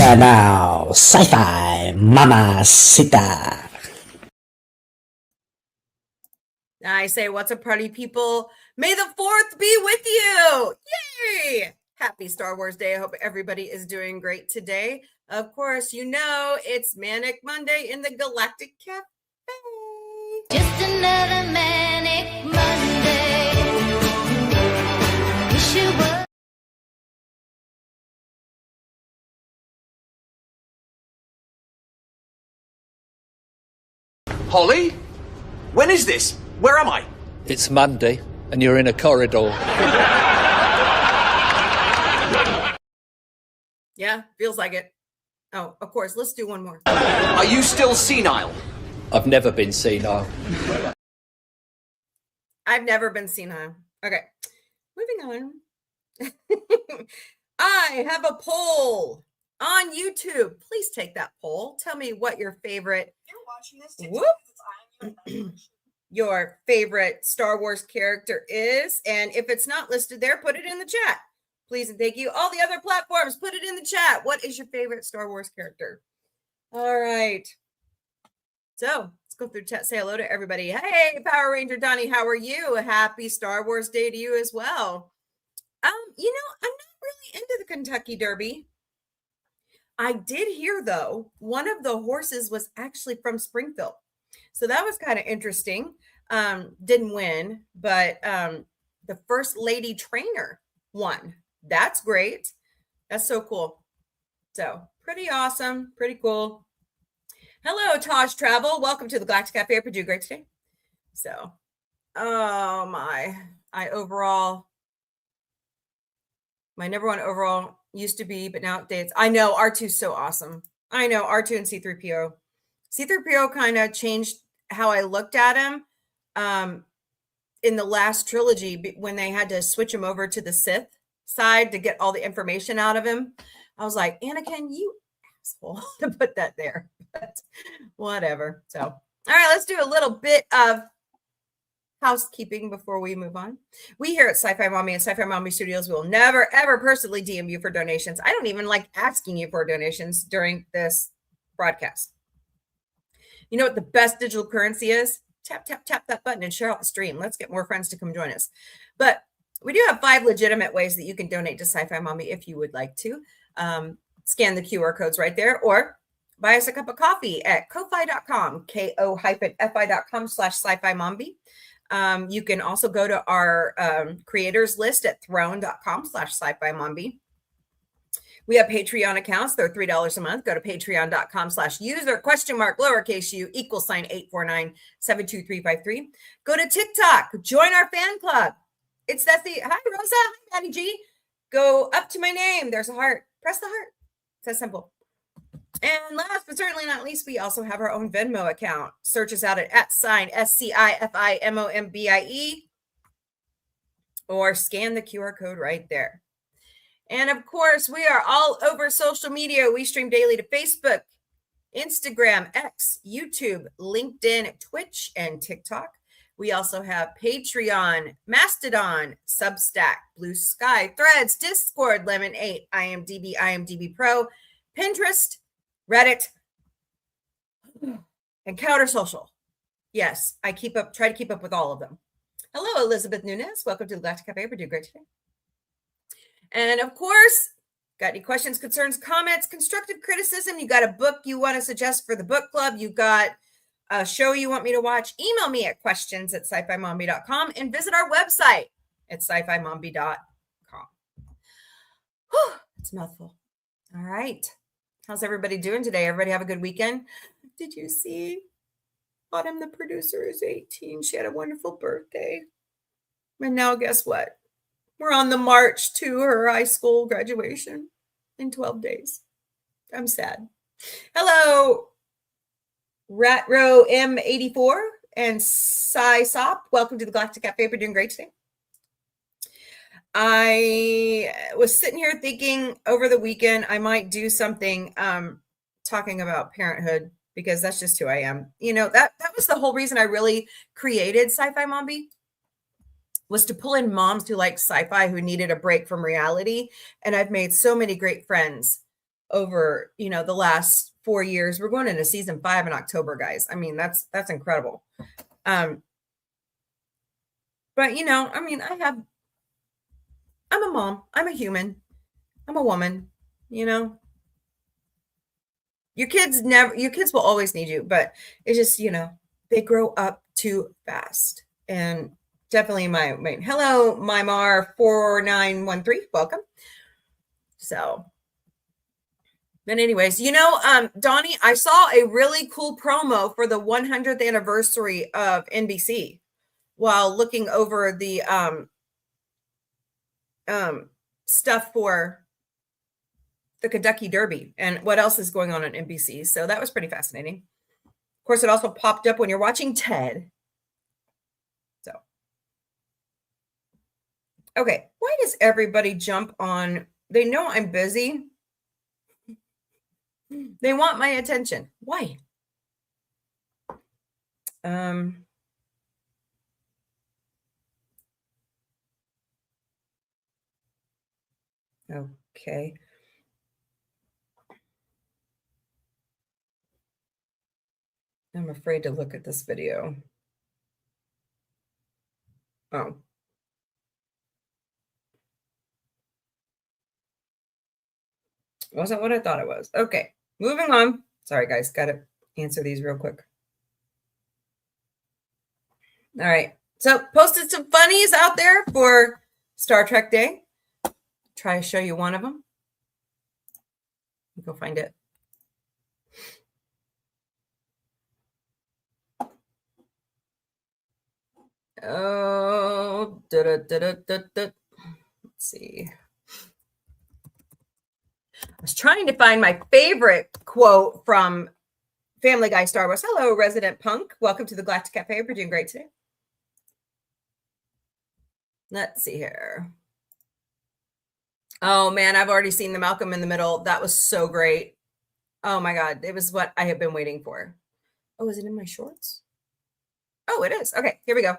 And now, sci-fi mamacita. I say, what's up, party people? May the 4th be with you. Yay! Happy Star Wars Day. I hope everybody is doing great today. Of course, you know it's Manic Monday in the Galactic Café. Just another Manic Monday. Wish you were. Holly? When is this? Where am I? It's Monday, and you're in a corridor. Yeah, feels like it. Oh, of course. Let's do one more. Are you still senile? I've never been senile. I've never been senile. Okay, moving on. I have a poll on YouTube. Please take that poll. Tell me what your favorite. You're watching this your favorite Star Wars character is, and if it's not listed there, put it in the chat. Please and thank you. All the other platforms, put it in the chat. What is your favorite Star Wars character? All right. So let's go through chat. Say hello to everybody. Hey, Power Ranger Donnie, how are you? Happy Star Wars Day to you as well. I'm not really into the Kentucky Derby. I did hear, though, one of the horses was actually from Springfield. So that was kind of interesting. Didn't win, but the first lady trainer won. That's great. That's so cool. So pretty awesome. Pretty cool. Hello, Taj Travel. Welcome to the Galactic Cafe. I hope you're doing great today. So, my number one overall used to be, but now it dates. I know R2's so awesome. I know R2 and C3PO. C3PO kind of changed how I looked at him in the last trilogy when they had to switch him over to the Sith side to get all the information out of him. I was like, Anakin, you asshole, to put that there. But whatever. So, all right, let's do a little bit of housekeeping before we move on. We here at Sci-Fi Mombie and Sci-Fi Mombie Studios will never, ever personally DM you for donations. I don't even like asking you for donations during this broadcast. You know what the best digital currency is? Tap, tap, tap that button and share out the stream. Let's get more friends to come join us. But we do have 5 legitimate ways that you can donate to Sci-Fi Mombie if you would like to. Scan the QR codes right there or buy us a cup of coffee at ko-fi.com, ko-fi.com/sci-fi mombie. You can also go to our creators list at throne.com/sci-fi mombie. We have Patreon accounts. They're $3 a month. Go to patreon.com/user !u =849-72353. Go to TikTok. Join our fan club. It's that the hi Rosa, hi Maddie G. Go up to my name. There's a heart. Press the heart. It's that simple. And last but certainly not least, we also have our own Venmo account. Search us out at @SCIFIMOMBIE or scan the QR code right there. And of course, we are all over social media. We stream daily to Facebook, Instagram, X, YouTube, LinkedIn, Twitch, and TikTok. We also have Patreon, Mastodon, Substack, Blue Sky, Threads, Discord, Lemon8, IMDb Pro, Pinterest, Reddit, and Counter Social. Yes, I try to keep up with all of them. Hello, Elizabeth Nunes. Welcome to the Galactic Cafe. We're doing great today. And of course, got any questions, concerns, comments, constructive criticism? You got a book you want to suggest for the book club? You got a show you want me to watch? Email me at questions@sci-fi-mombie.com and visit our website at sci-fi-mombie.com. Whew, it's a mouthful. All right. How's everybody doing today? Everybody have a good weekend? Did you see Autumn, the producer, is 18. She had a wonderful birthday. And now guess what? We're on the march to her high school graduation in 12 days. I'm sad. Hello, Ratro M84 and Sci Sop. Welcome to the Galactic Cafe. We're doing great today. I was sitting here thinking over the weekend I might do something talking about parenthood because that's just who I am. You know, that was the whole reason I really created Sci-Fi Mombie, was to pull in moms who like sci-fi, who needed a break from reality. And I've made so many great friends over, the last 4 years. We're going into season 5 in October, guys. I mean, that's incredible. But I mean, I'm a mom. I'm a human. I'm a woman, Your kids will always need you, but it's just, they grow up too fast. And definitely hello, Mymar 4913, welcome. So, but anyways, Donnie, I saw a really cool promo for the 100th anniversary of NBC while looking over the stuff for the Kentucky Derby and what else is going on NBC. So that was pretty fascinating. Of course, it also popped up when you're watching Ted. So, okay, why does everybody jump on? They know I'm busy. They want my attention. Why? Okay. I'm afraid to look at this video. Oh. Wasn't what I thought it was. Okay, moving on. Sorry, guys. Got to answer these real quick. All right. So posted some funnies out there for Star Trek Day. Try to show you one of them. Go find it. Oh, let's see. I was trying to find my favorite quote from Family Guy Star Wars. Hello, Resident Punk. Welcome to the Galactic Café. We're doing great today. Let's see here. Oh, man, I've already seen the Malcolm in the Middle. That was so great. Oh, my God. It was what I have been waiting for. Oh, is it in my shorts? Oh, it is. Okay, here we go.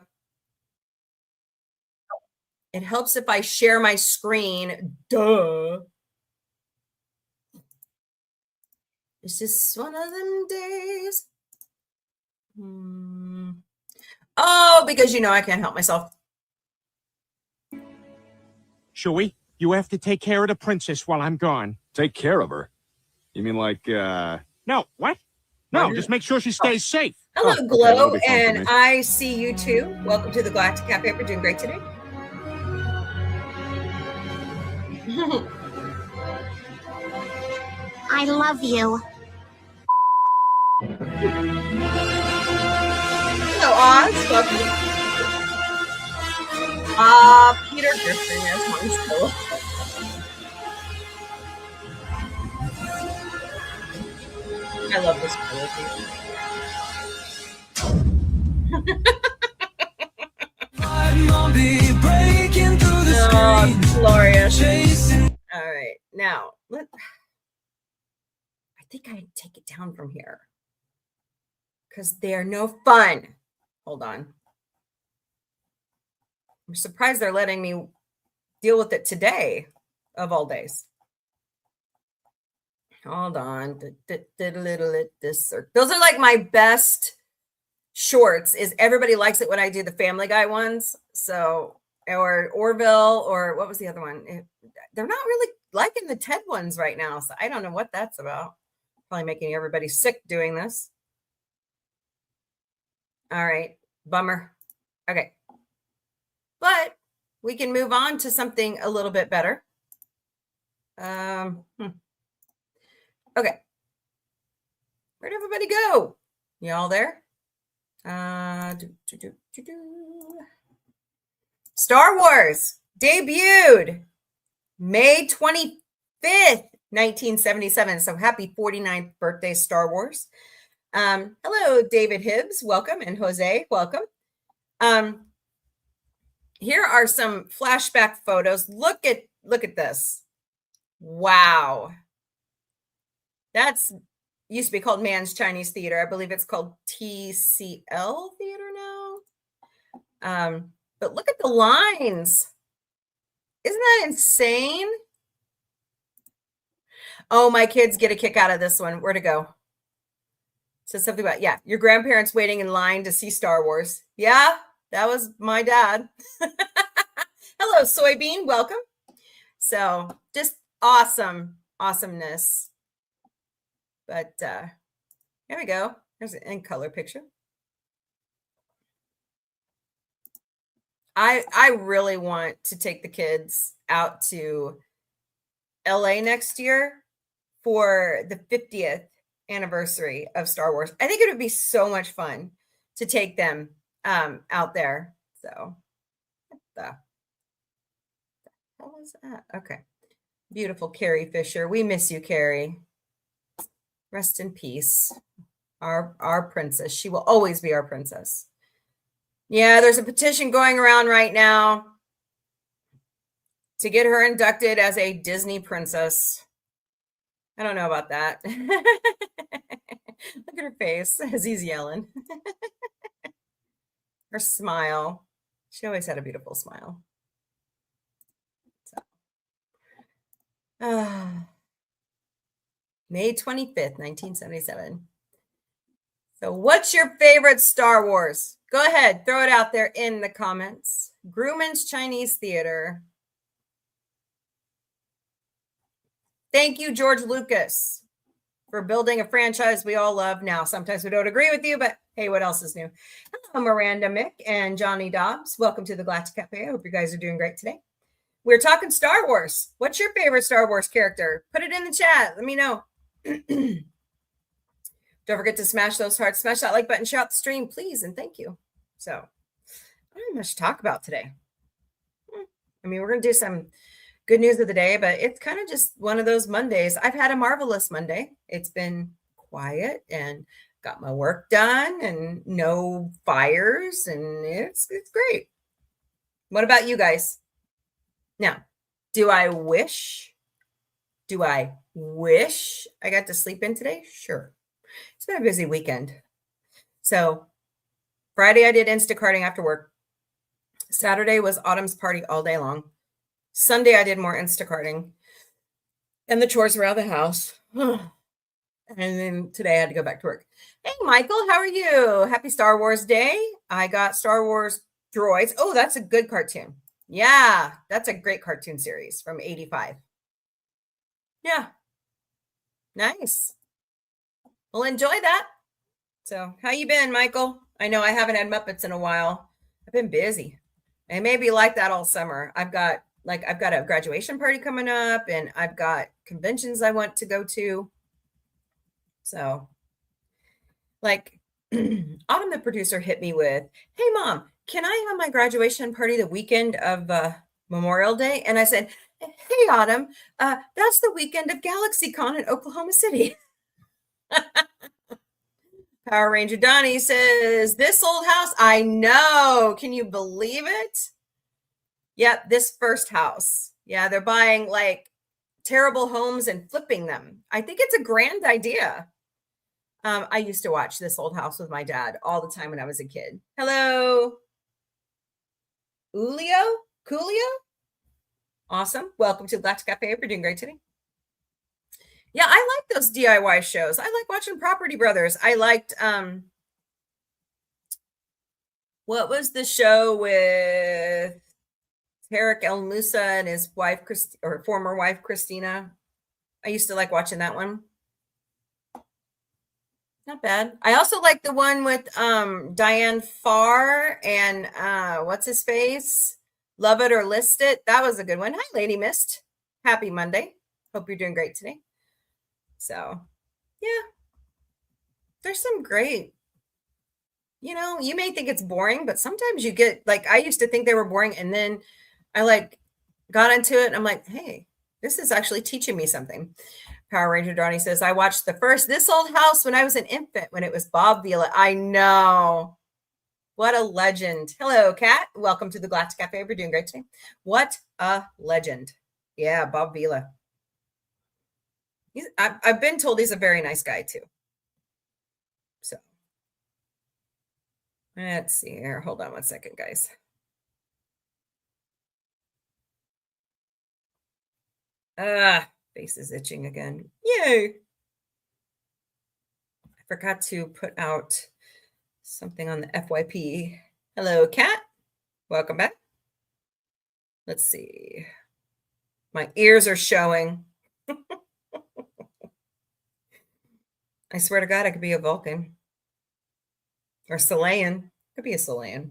It helps if I share my screen. Duh. It's just one of them days. Oh, because I can't help myself. Chewie, you have to take care of the princess while I'm gone. Take care of her? You mean like, No, what? No, just make sure she stays safe. Hello, okay, Glow, that'll be fun for and me. I see you too. Welcome to the Galactic Cafe. We're doing great today. I love you. Hello, Oz. Welcome. Peter Griffin is one still. I love this quality. Glorious. All right, now I think I take it down from here because they're no fun. Hold on. I'm surprised they're letting me deal with it today, of all days. Hold on. Those are like my best shorts. Is everybody likes it when I do the Family Guy ones? So, or Orville, or what was the other one? They're not really liking the TED ones right now. So I don't know what that's about. Probably making everybody sick doing this. All right. Bummer. Okay. But we can move on to something a little bit better. Okay. Where'd everybody go? Y'all there? Star Wars debuted May 25th, 1977. So happy 49th birthday, Star Wars. Hello, David Hibbs. Welcome. And Jose, welcome. Here are some flashback photos. Look at this. Wow. That's used to be called Man's Chinese Theater. I believe it's called TCL Theater now. But look at the lines. Isn't that insane? Oh, my kids get a kick out of this one. Where to go? Says something about, yeah, your grandparents waiting in line to see Star Wars. Yeah, that was my dad. Hello, soybean. Welcome. So just awesomeness. But here we go. There's an in color picture. I really want to take the kids out to LA next year for the 50th anniversary of Star Wars. I think it would be so much fun to take them out there. So what the hell is that? Okay. Beautiful Carrie Fisher. We miss you, Carrie. Rest in peace. Our princess. She will always be our princess. Yeah, there's a petition going around right now to get her inducted as a Disney princess. I don't know about that. Look at her face as he's yelling. Her smile. She always had a beautiful smile. So. May 25th, 1977. So what's your favorite Star Wars? Go ahead, throw it out there in the comments. Grumman's Chinese Theater. Thank you, George Lucas, for building a franchise we all love now. Sometimes we don't agree with you, but hey, what else is new? Hello, Miranda Mick and Johnny Dobbs. Welcome to the Galactic Café. I hope you guys are doing great today. We're talking Star Wars. What's your favorite Star Wars character? Put it in the chat. Let me know. Don't forget to smash those hearts, smash that like button, share out the stream, please, and thank you. So, I don't have much to talk about today. I mean, we're going to do some good news of the day, but it's kind of just one of those Mondays. I've had a marvelous Monday. It's been quiet and got my work done and no fires, and it's great. What about you guys? Now, do I wish I got to sleep in today? Sure. It's been a busy weekend. So Friday I did Instacarting after work. Saturday was Autumn's party all day long. Sunday I did more Instacarting and the chores around the house. And then today I had to go back to work. Hey, Michael, how are you? Happy Star Wars Day. I got Star Wars Droids. Oh, that's a good cartoon. Yeah, that's a great cartoon series from 85. Yeah. Nice. Well, enjoy that. So how you been, Michael? I know I haven't had Muppets in a while. I've been busy. I may be like that all summer. I've got a graduation party coming up, and I've got conventions I want to go to. So like Autumn, the producer, hit me with, hey, Mom, can I have my graduation party the weekend of Memorial Day? And I said, hey, Autumn, that's the weekend of GalaxyCon in Oklahoma City. Power Ranger Donnie says, this old house, I know. Can you believe it? Yep, this first house. Yeah, they're buying like terrible homes and flipping them. I think it's a grand idea. I used to watch This Old House with my dad all the time when I was a kid. Hello. Coolio? Awesome. Welcome to the Galactic Cafe. We're doing great today. Yeah, I like those DIY shows. I like watching Property Brothers. I liked, what was the show with Tarek El Moussa and his wife, former wife, Christina? I used to like watching that one. Not bad. I also like the one with Diane Farr and what's his face? Love It or List It. That was a good one. Hi, Lady Mist. Happy Monday. Hope you're doing great today. So, yeah. There's some great, you may think it's boring, but sometimes you get, like, I used to think they were boring, and then I got into it, and I'm like, hey, this is actually teaching me something. Power Ranger Donnie says, I watched the first This Old House when I was an infant, when it was Bob Vila. I know. What a legend. Hello, Kat. Welcome to the Galactic Cafe. We're doing great today. What a legend. Yeah, Bob Vila. I've been told he's a very nice guy, too. So, let's see here. Hold on one second, guys. Face is itching again. Yay! I forgot to put out something on the FYP. Hello, Kat. Welcome back. Let's see. My ears are showing. I swear to God, I could be a Vulcan. Or Selayan. Could be a Selayan.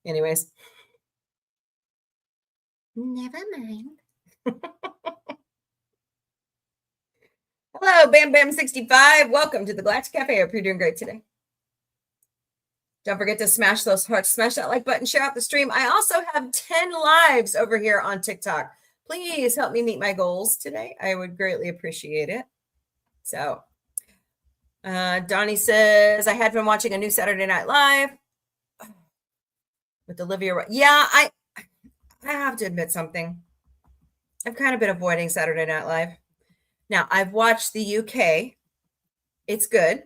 Anyways. Never mind. Hello, Bam Bam 65. Welcome to the Galactic Café. I hope you're doing great today. Don't forget to smash those hearts, smash that like button, share out the stream. I also have 10 lives over here on TikTok. Please help me meet my goals today. I would greatly appreciate it. So, Donnie says, I had been watching a new Saturday Night Live with Olivia. Yeah, I have to admit something. I've kind of been avoiding Saturday Night Live. Now, I've watched the UK. It's good.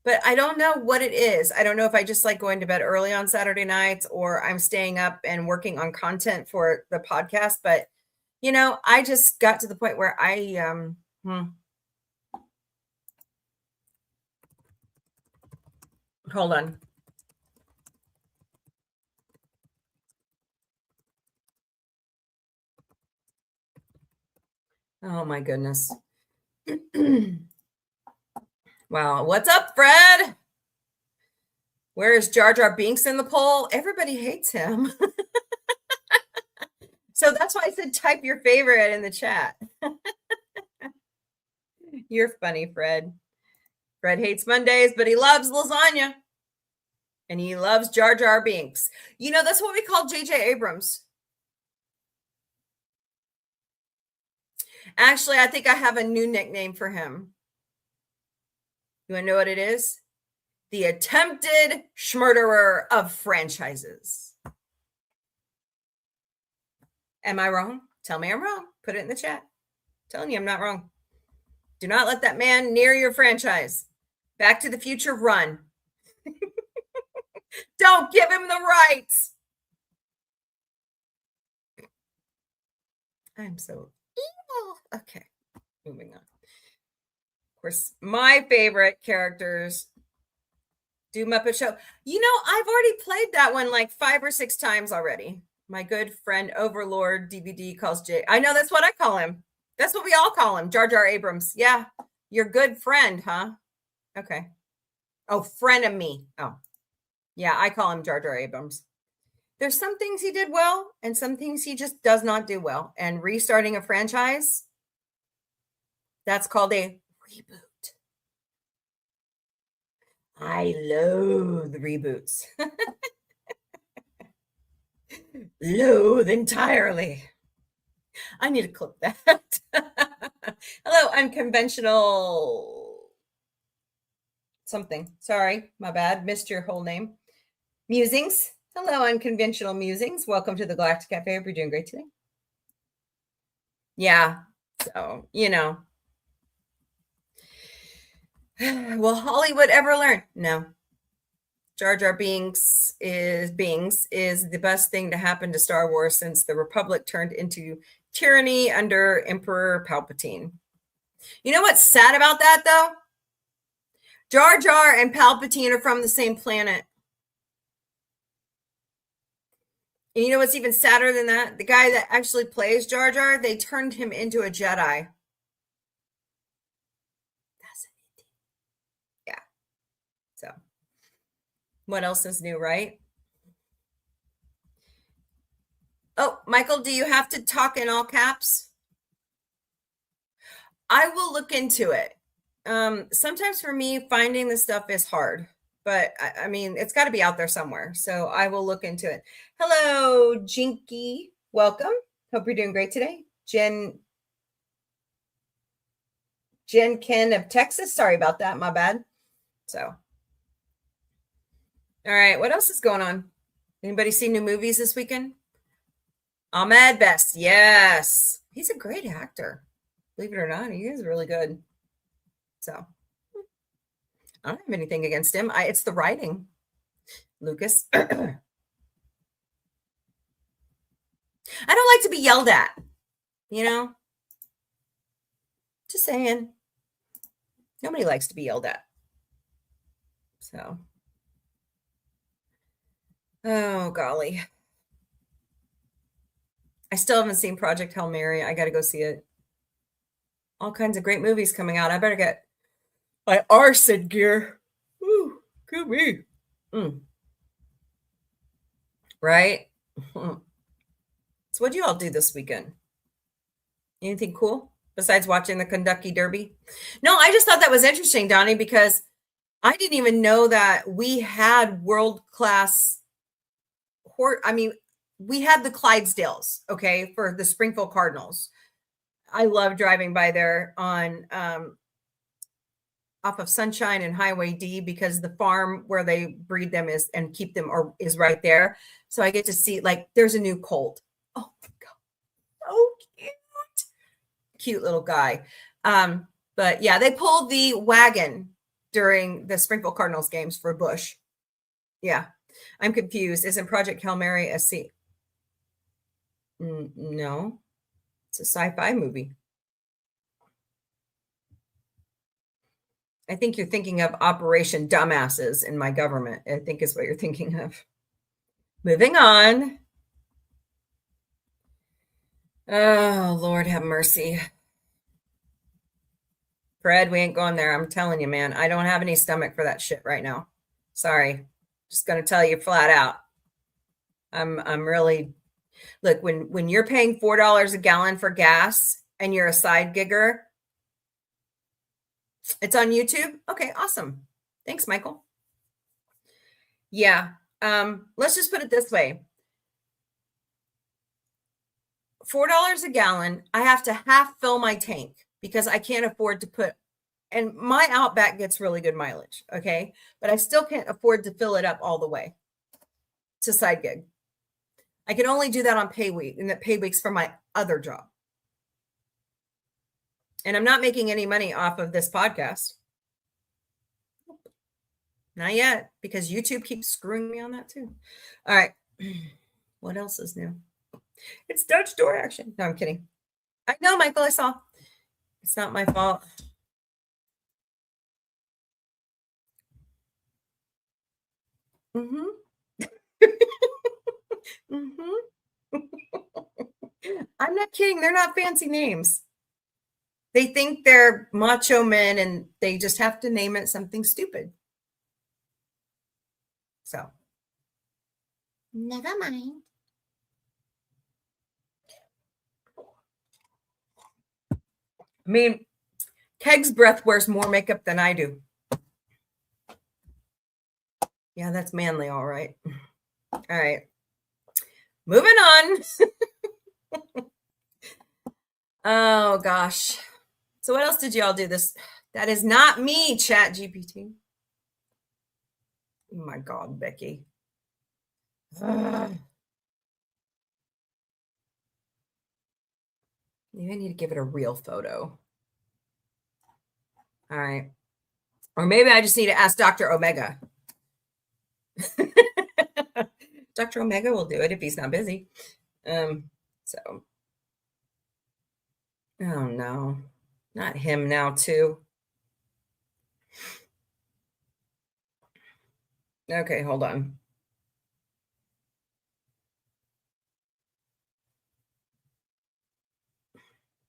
But I don't know what it is. I don't know if I just like going to bed early on Saturday nights or I'm staying up and working on content for the podcast. But, you know, I just got to the point where I, hold on. Oh, my goodness. Wow. What's up, Fred? Where is Jar Jar Binks in the poll? Everybody hates him. So that's why I said type your favorite in the chat. You're funny, Fred. Fred hates Mondays, but he loves lasagna. And he loves Jar Jar Binks. You know, that's what we call J.J. Abrams. Actually, I think I have a new nickname for him. You want to know what it is? The attempted schmurderer of franchises. Am I wrong? Tell me I'm wrong. Put it in the chat. I'm telling you I'm not wrong. Do not let that man near your franchise. Back to the Future, run. Don't give him the rights. I'm so evil. Okay, moving on. Of course, my favorite characters do Muppet Show. You know, I've already played that one like 5 or 6 times already. My good friend Overlord DVD calls Jay. I know that's what I call him. That's what we all call him, Jar Jar Abrams. Yeah, your good friend, huh? Okay. Oh, friend of me. Oh, yeah, I call him Jar Jar Abrams. There's some things he did well and some things he just does not do well. And restarting a franchise, that's called a reboot. I loathe reboots. Loathe entirely. I need to clip that. Hello, unconventional something. Sorry, my bad. Missed your whole name. Musings. Hello, unconventional musings. Welcome to the Galactic Cafe. Hope you're doing great today. Yeah. So, you know. Will Hollywood ever learn? No. Jar Jar Binks is the best thing to happen to Star Wars since the Republic turned into tyranny under Emperor Palpatine. You know what's sad about that, though? Jar Jar and Palpatine are from the same planet. And you know what's even sadder than that? The guy that actually plays Jar Jar, they turned him into a Jedi. That's it. Yeah. So, what else is new, right? Oh, Michael, do you have to talk in all caps? I will look into it. Sometimes for me, finding this stuff is hard. But, I mean, it's got to be out there somewhere. So I will look into it. Hello, Jinky. Welcome. Hope you're doing great today. Jen Ken of Texas. Sorry about that. My bad. So, all right. What else is going on? Anybody see new movies this weekend? Ahmed Best. Yes. He's a great actor. Believe it or not, he is really good. So. I don't have anything against him. It's the writing, Lucas. I don't like to be yelled at, you know? Just saying. Nobody likes to be yelled at. So. Oh, golly. I still haven't seen Project Hail Mary. I got to go see it. All kinds of great movies coming out. I better get my arson gear. Ooh, good me. Right? So what do you all do this weekend? Anything cool besides watching the Kentucky Derby? No, I just thought that was interesting, Donnie, because I didn't even know that we had world-class we had the Clydesdales, okay, for the Springfield Cardinals. I love driving by there on off of Sunshine and Highway D because the farm where they breed them and keep them is right there. So I get to see, like, there's a new colt. Oh my God. So cute. Cute little guy. But yeah, they pulled the wagon during the Springfield Cardinals games for Bush. Yeah. I'm confused. Isn't Project Hail Mary a C? No. It's a sci-fi movie. I think you're thinking of Operation Dumbasses in My Government, I think is what you're thinking of. Moving on. Oh, Lord have mercy. Fred, we ain't going there. I'm telling you, man. I don't have any stomach for that shit right now. Sorry. Just going to tell you flat out. I'm really... Look, when you're paying $4 a gallon for gas and you're a side gigger, it's on YouTube. Okay, awesome. Thanks, Michael. Yeah. Let's just put it this way. $4 a gallon, I have to half fill my tank because I can't afford to put, and my Outback gets really good mileage, okay? But I still can't afford to fill it up all the way. It's a side gig. I can only do that on pay week, and that pay week's for my other job. And I'm not making any money off of this podcast. Not yet, because YouTube keeps screwing me on that too. All right. What else is new? It's Dutch door action. No, I'm kidding. I know, Michael, I saw. It's not my fault. I'm not kidding. They're not fancy names. They think they're macho men and they just have to name it something stupid. So, never mind. I mean, Keg's breath wears more makeup than I do. Yeah, that's manly, all right. All right. Moving on. Oh, gosh. So what else did y'all do this? That is not me, Chat GPT. Oh, my God, Becky. Maybe I need to give it a real photo. All right. Or maybe I just need to ask Dr. Omega. Dr. Omega will do it if he's not busy. So. Oh, no. Not him now, too. Okay, hold on.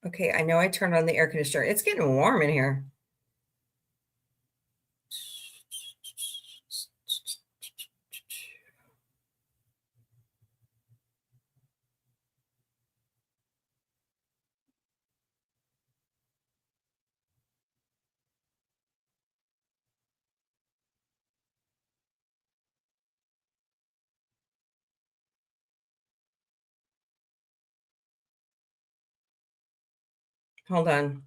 Okay, I know I turned on the air conditioner. It's getting warm in here. Hold on.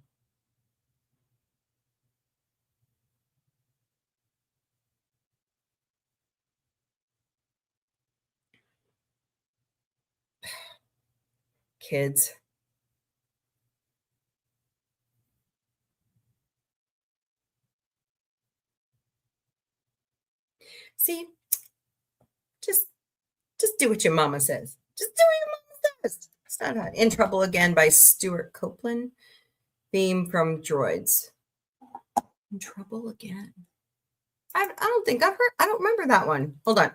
Kids. See, just do what your mama says. Just do what your mama says. It's not In Trouble Again by Stuart Copeland. theme from Droids. In Trouble Again. I don't think I've heard. I don't remember that one. Hold on.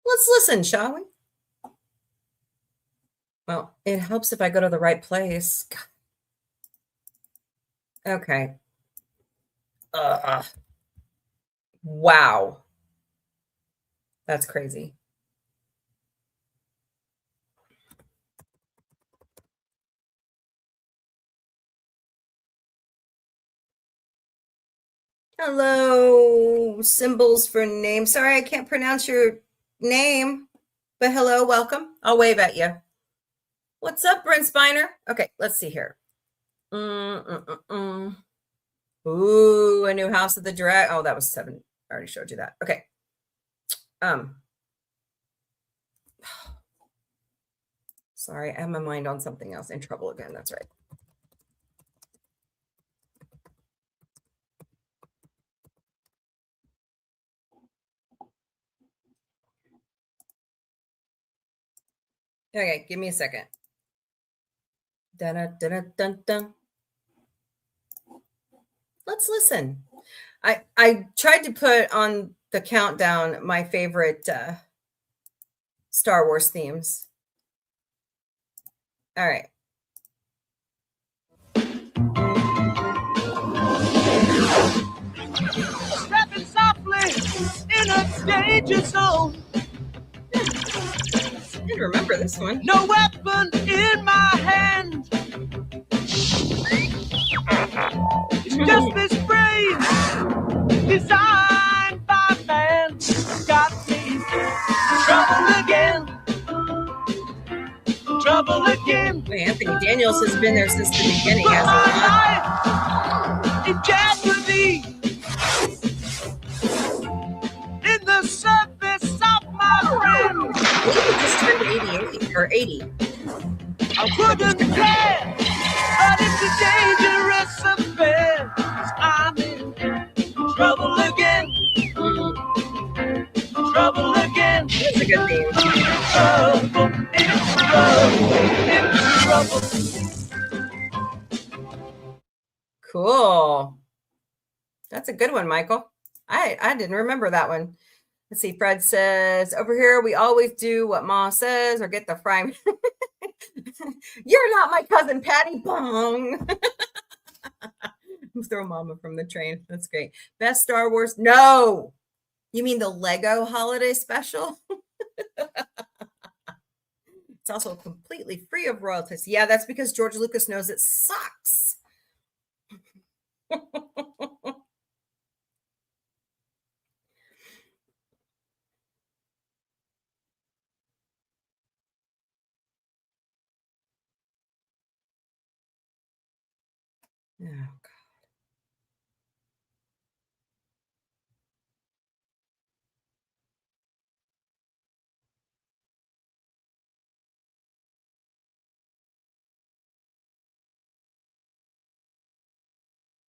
Let's listen, shall we? Well, it helps if I go to the right place. Okay. Wow. That's crazy. Hello, symbols for name. Sorry, I can't pronounce your name, but hello, welcome. I'll wave at you. What's up, Brent Spiner? Okay, let's see here. Ooh, a new House of the Dragon. Oh, that was 7. I already showed you that. Okay. Sorry, I have my mind on something else. In Trouble Again. That's right. Okay, give me a second. Dun, dun, dun, dun. Let's listen. I tried to put on the countdown my favorite Star Wars themes. All right. Stepping softly in a danger zone. I didn't remember this one. No weapon in my hand. It's just this brain designed by man. Got me trouble again. Trouble again. Wait, Anthony Daniels has been there since the beginning, hasn't he? In jeopardy. In the surface of my brain. I believe he just turned 88 or 80. I wouldn't care, but it's a dangerous affair. 'Cause I'm in trouble again. Trouble again. That's a good theme. Trouble. Cool. That's a good one, Michael. I didn't remember that one. Let's see. Fred says, over here, we always do what Ma says or get the fry. You're not my cousin, Patty Bong. Throw Mama from the train. That's great. Best Star Wars? No. You mean the Lego holiday special? It's also completely free of royalties. Yeah, that's because George Lucas knows it sucks. Oh, God.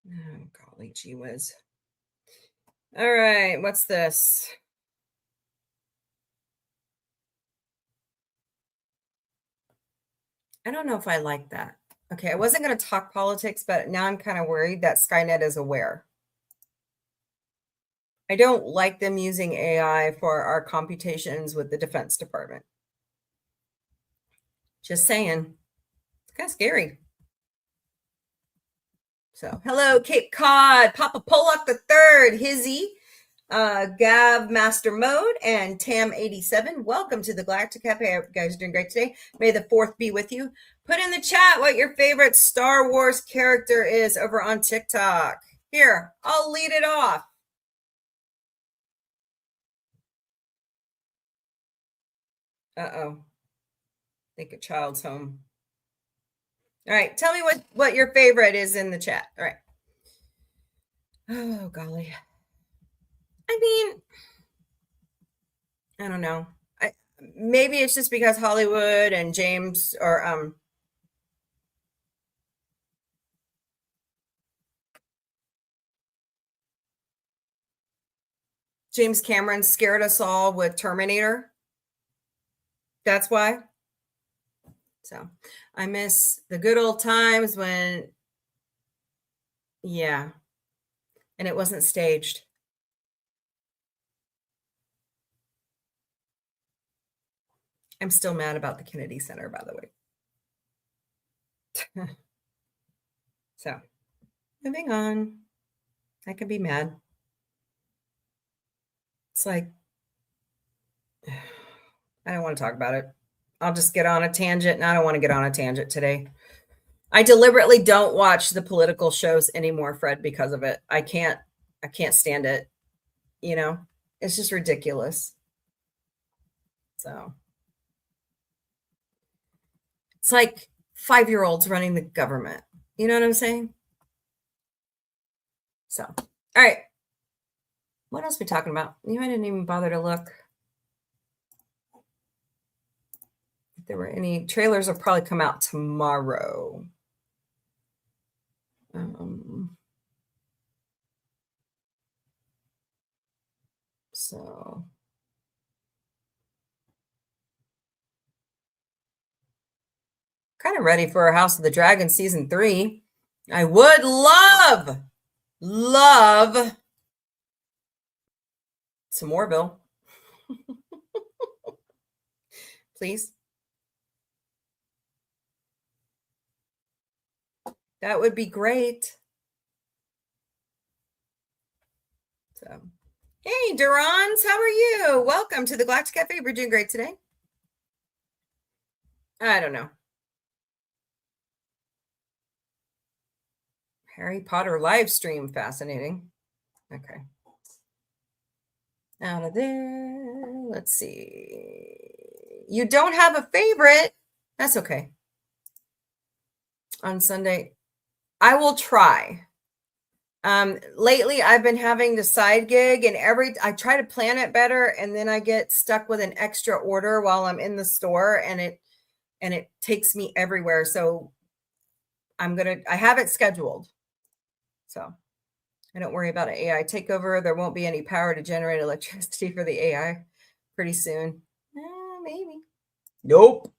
Oh, golly gee whiz. All right, what's this? I don't know if I like that. Okay, I wasn't going to talk politics, but now I'm kind of worried that Skynet is aware. I don't like them using AI for our computations with the Defense Department. Just saying. It's kind of scary. So, hello, Cape Cod, Papa Pollock III, Hizzy, Gav Master Mode, and Tam87. Welcome to the Galactic Café. I hope you guys are doing great today. May the 4th be with you. Put in the chat what your favorite Star Wars character is over on TikTok. Here, I'll lead it off. Uh-oh. I think a child's home. All right, tell me what your favorite is in the chat. All right. Oh, golly. I mean, I don't know. Maybe it's just because Hollywood and James or James Cameron scared us all with Terminator. That's why. So I miss the good old times when, yeah, and it wasn't staged. I'm still mad about the Kennedy Center, by the way. So moving on. I can be mad. It's like, I don't want to talk about it. I'll just get on a tangent, and I don't want to get on a tangent today. I deliberately don't watch the political shows anymore, Fred, because of it. I can't stand it. You know, it's just ridiculous. So it's like 5-year-olds running the government. You know what I'm saying? So, all right. What else are we talking about? I didn't even bother to look. If there were any trailers, will probably come out tomorrow. So kind of ready for House of the Dragon season 3. I would love some Orville. Please. That would be great. So, hey, Durans, how are you? Welcome to the Galactic Café. We're doing great today. I don't know. Harry Potter live stream, fascinating. Okay. Out of there. Let's see. You don't have a favorite. That's okay. On Sunday, I will try. Lately, I've been having the side gig, and I try to plan it better, and then I get stuck with an extra order while I'm in the store, and it takes me everywhere. So I have it scheduled. So I don't worry about an AI takeover. There won't be any power to generate electricity for the AI pretty soon. Maybe. Nope.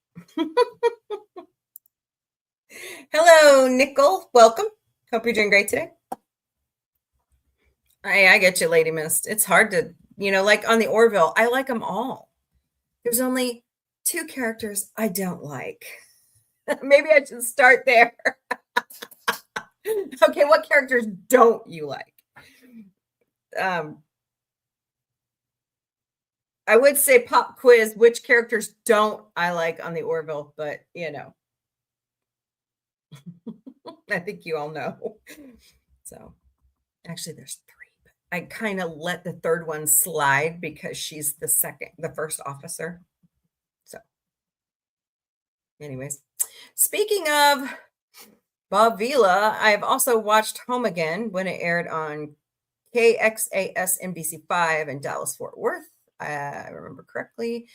Hello, Nickel. Welcome. Hope you're doing great today. I get you, Lady Mist. It's hard to, like on the Orville, I like them all. There's only 2 characters I don't like. Maybe I should start there. Okay, what characters don't you like? I would say pop quiz, which characters don't I like on the Orville, but I think you all know. So actually there's 3, but I kind of let the 3rd one slide because she's the first officer. So anyways, speaking of Bob Vila, I have also watched Home Again when it aired on KXAS NBC5 in Dallas, Fort Worth. I remember correctly.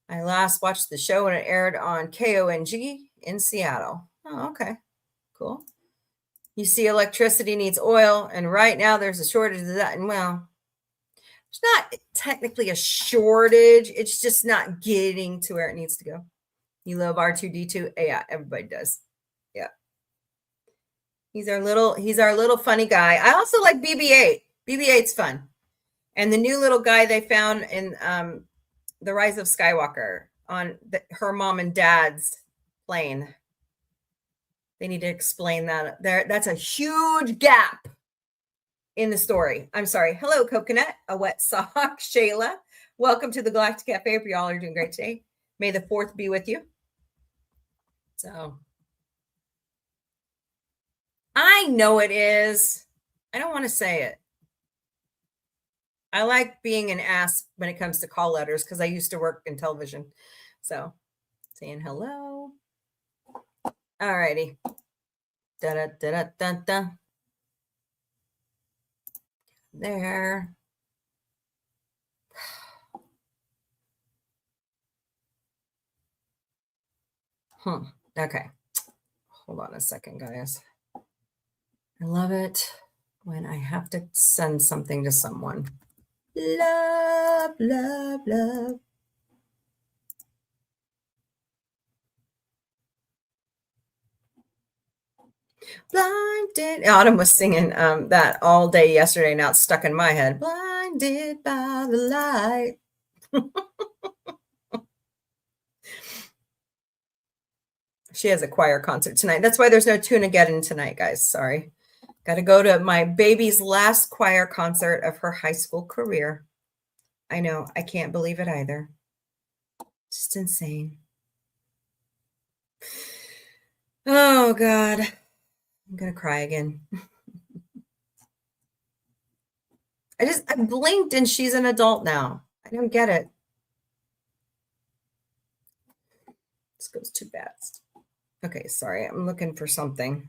I last watched the show when it aired on KONG in Seattle. Oh, okay. Cool. You see, electricity needs oil, and right now there's a shortage of that. And well, it's not technically a shortage. It's just not getting to where it needs to go. You love R2D2? Yeah, everybody does. Yeah. He's our little funny guy. I also like BB-8. BB-8's fun. And the new little guy they found in The Rise of Skywalker on her mom and dad's plane. They need to explain that. That's a huge gap in the story. I'm sorry. Hello, Coconut, a wet sock, Shayla. Welcome to the Galactic Cafe. If y'all are doing great today. May the 4th be with you. So I know it is. I don't want to say it. I like being an ass when it comes to call letters because I used to work in television. So saying hello. All righty. Da-da-da-da-da-da. There. Okay. Hold on a second, guys. I love it when I have to send something to someone. Love, love, love. Blinded. Autumn was singing that all day yesterday. Now it's stuck in my head. Blinded by the light. She has a choir concert tonight. That's why there's no Tune-A-Geddon tonight, guys. Sorry. Got to go to my baby's last choir concert of her high school career. I know. I can't believe it either. Just insane. Oh, God. I'm going to cry again. I blinked and she's an adult now. I don't get it. This goes too fast. Okay, sorry. I'm looking for something.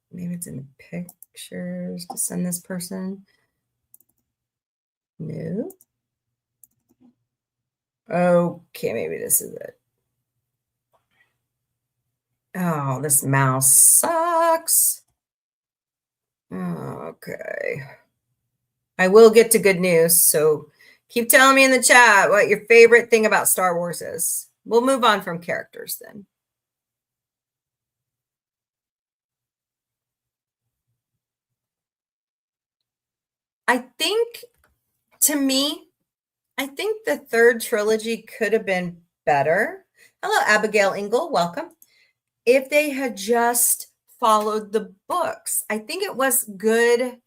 Maybe it's in the pictures to send this person. No. Okay, maybe this is it. Oh, this mouse sucks. Okay. I will get to good news, so keep telling me in the chat what your favorite thing about Star Wars is. We'll move on from characters then. I think, to me, I think the third trilogy could have been better. Hello, Abigail Ingle. Welcome. If they had just followed the books, I think it was good.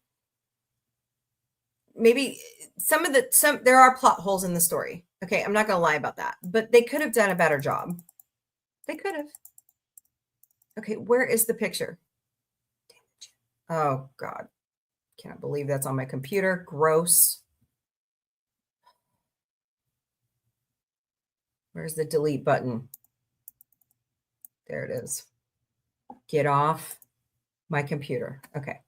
Maybe there are plot holes in the story. Okay, I'm not going to lie about that, but they could have done a better job. They could have. Okay, where is the picture? Oh, God. Can't believe that's on my computer. Gross. Where's the delete button? There it is. Get off my computer. Okay.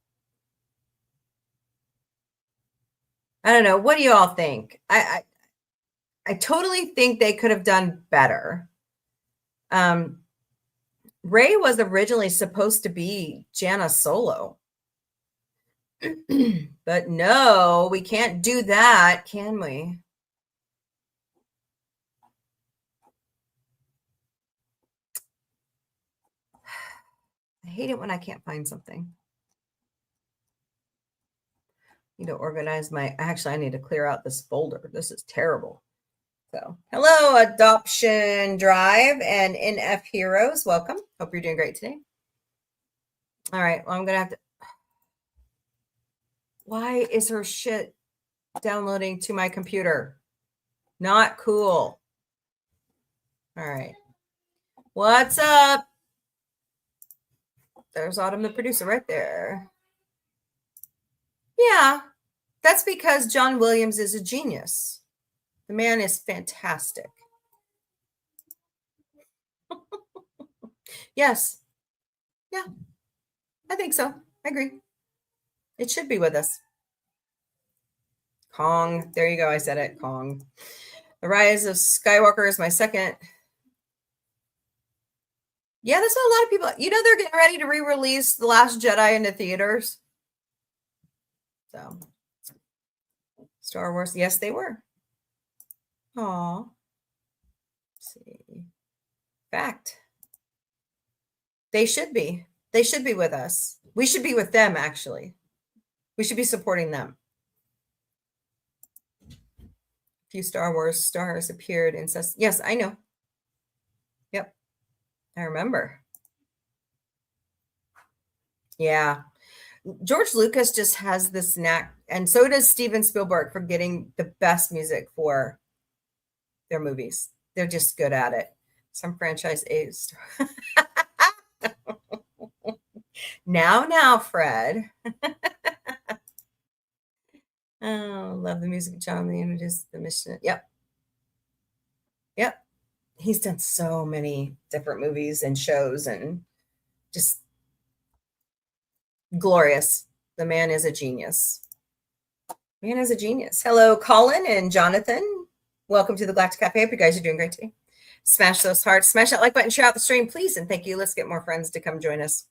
I don't know. What do you all think? I totally think they could have done better. Rey was originally supposed to be Janna Solo. But no, we can't do that, can we? I hate it when I can't find something. Need to organize actually, I need to clear out this folder. This is terrible. So, hello, Adoption Drive and NF Heroes. Welcome. Hope you're doing great today. All right. Well, I'm going to have to. Why is her shit downloading to my computer? Not cool. All right. What's up? There's Autumn, the producer, right there. Yeah, that's because John Williams is a genius. The man is fantastic. Yes. Yeah, I think so. I agree. It should be with us. Kong. There you go. I said it. Kong. The Rise of Skywalker is my second. Yeah, that's what a lot of people. You know, they're getting ready to re-release The Last Jedi into theaters. So, Star Wars. Yes, they were. Aw. See. Fact. They should be. They should be with us. We should be with them, actually. We should be supporting them. A few Star Wars stars appeared in. Yes, I know. Yep. I remember. Yeah. George Lucas just has this knack, and so does Steven Spielberg, for getting the best music for their movies. They're just good at it. Some franchise A's. Now, Fred. Oh, love the music, John. The images, the mission. Yep. He's done so many different movies and shows, and just glorious. The man is a genius. Man is a genius. Hello, Colin and Jonathan. Welcome to the Galactic Café. Hope you guys are doing great today. Smash those hearts. Smash that like button. Share out the stream, please. And thank you. Let's get more friends to come join us.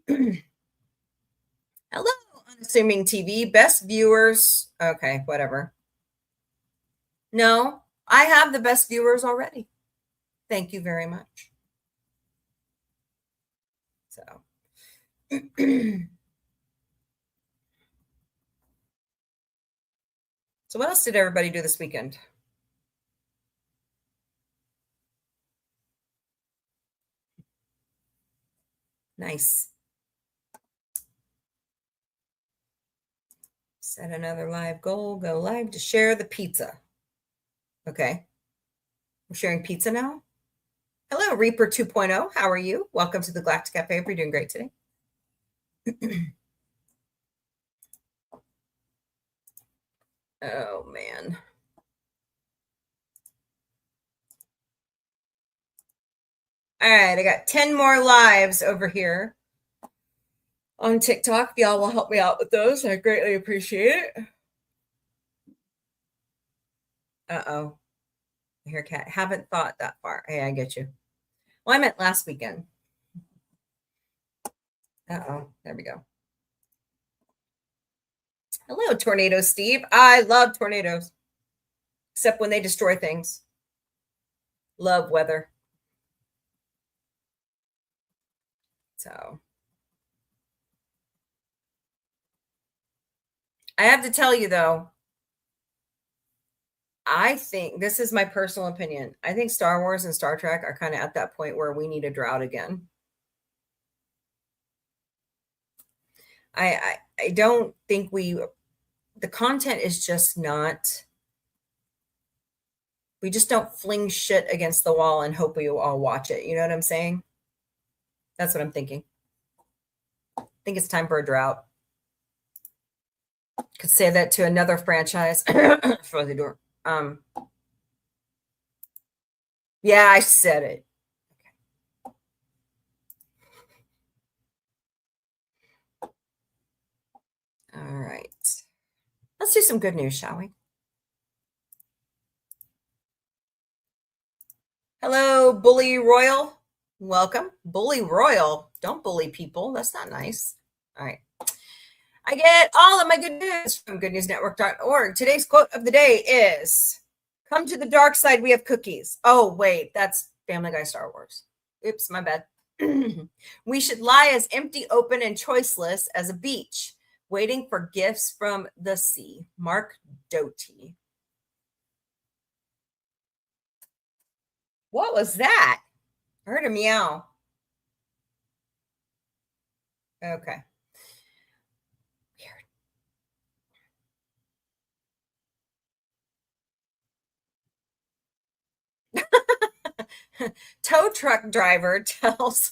Hello, Unassuming TV. Best viewers. Okay, whatever. No, I have the best viewers already. Thank you very much. So, So what else did everybody do this weekend? Nice. Set another live goal. Go live to share the pizza. Okay. We're sharing pizza now. Hello, Reaper 2.0. How are you? Welcome to the Galactic Café. Hope you're doing great today. Oh, man. All right, I got 10 more lives over here on TikTok. If y'all will help me out with those, I greatly appreciate it. Uh-oh. Haircut. Haven't thought that far. Hey, I get you. Well, I meant last weekend. Uh-oh. There we go. Hello, Tornado Steve. I love tornadoes. Except when they destroy things. Love weather. So I have to tell you, though, I think this is my personal opinion. I think Star Wars and Star Trek are kind of at that point where we need a drought again. I don't think the content is just not, we just don't fling shit against the wall and hope we all watch it. You know what I'm saying? That's what I'm thinking. I think it's time for a drought. Could say that to another franchise. For the door. Yeah, I said it. Okay. All right. Let's do some good news, shall we? Hello, Bully Royal. Welcome. Bully Royal. Don't bully people. That's not nice. All right. I get all of my good news from goodnewsnetwork.org. Today's quote of the day is, "Come to the dark side, we have cookies." Oh, wait, that's Family Guy Star Wars. Oops, my bad. "We should lie as empty, open, and choiceless as a beach, waiting for gifts from the sea." Mark Doty. What was that? I heard a meow. Okay. Weird. Tow truck driver tells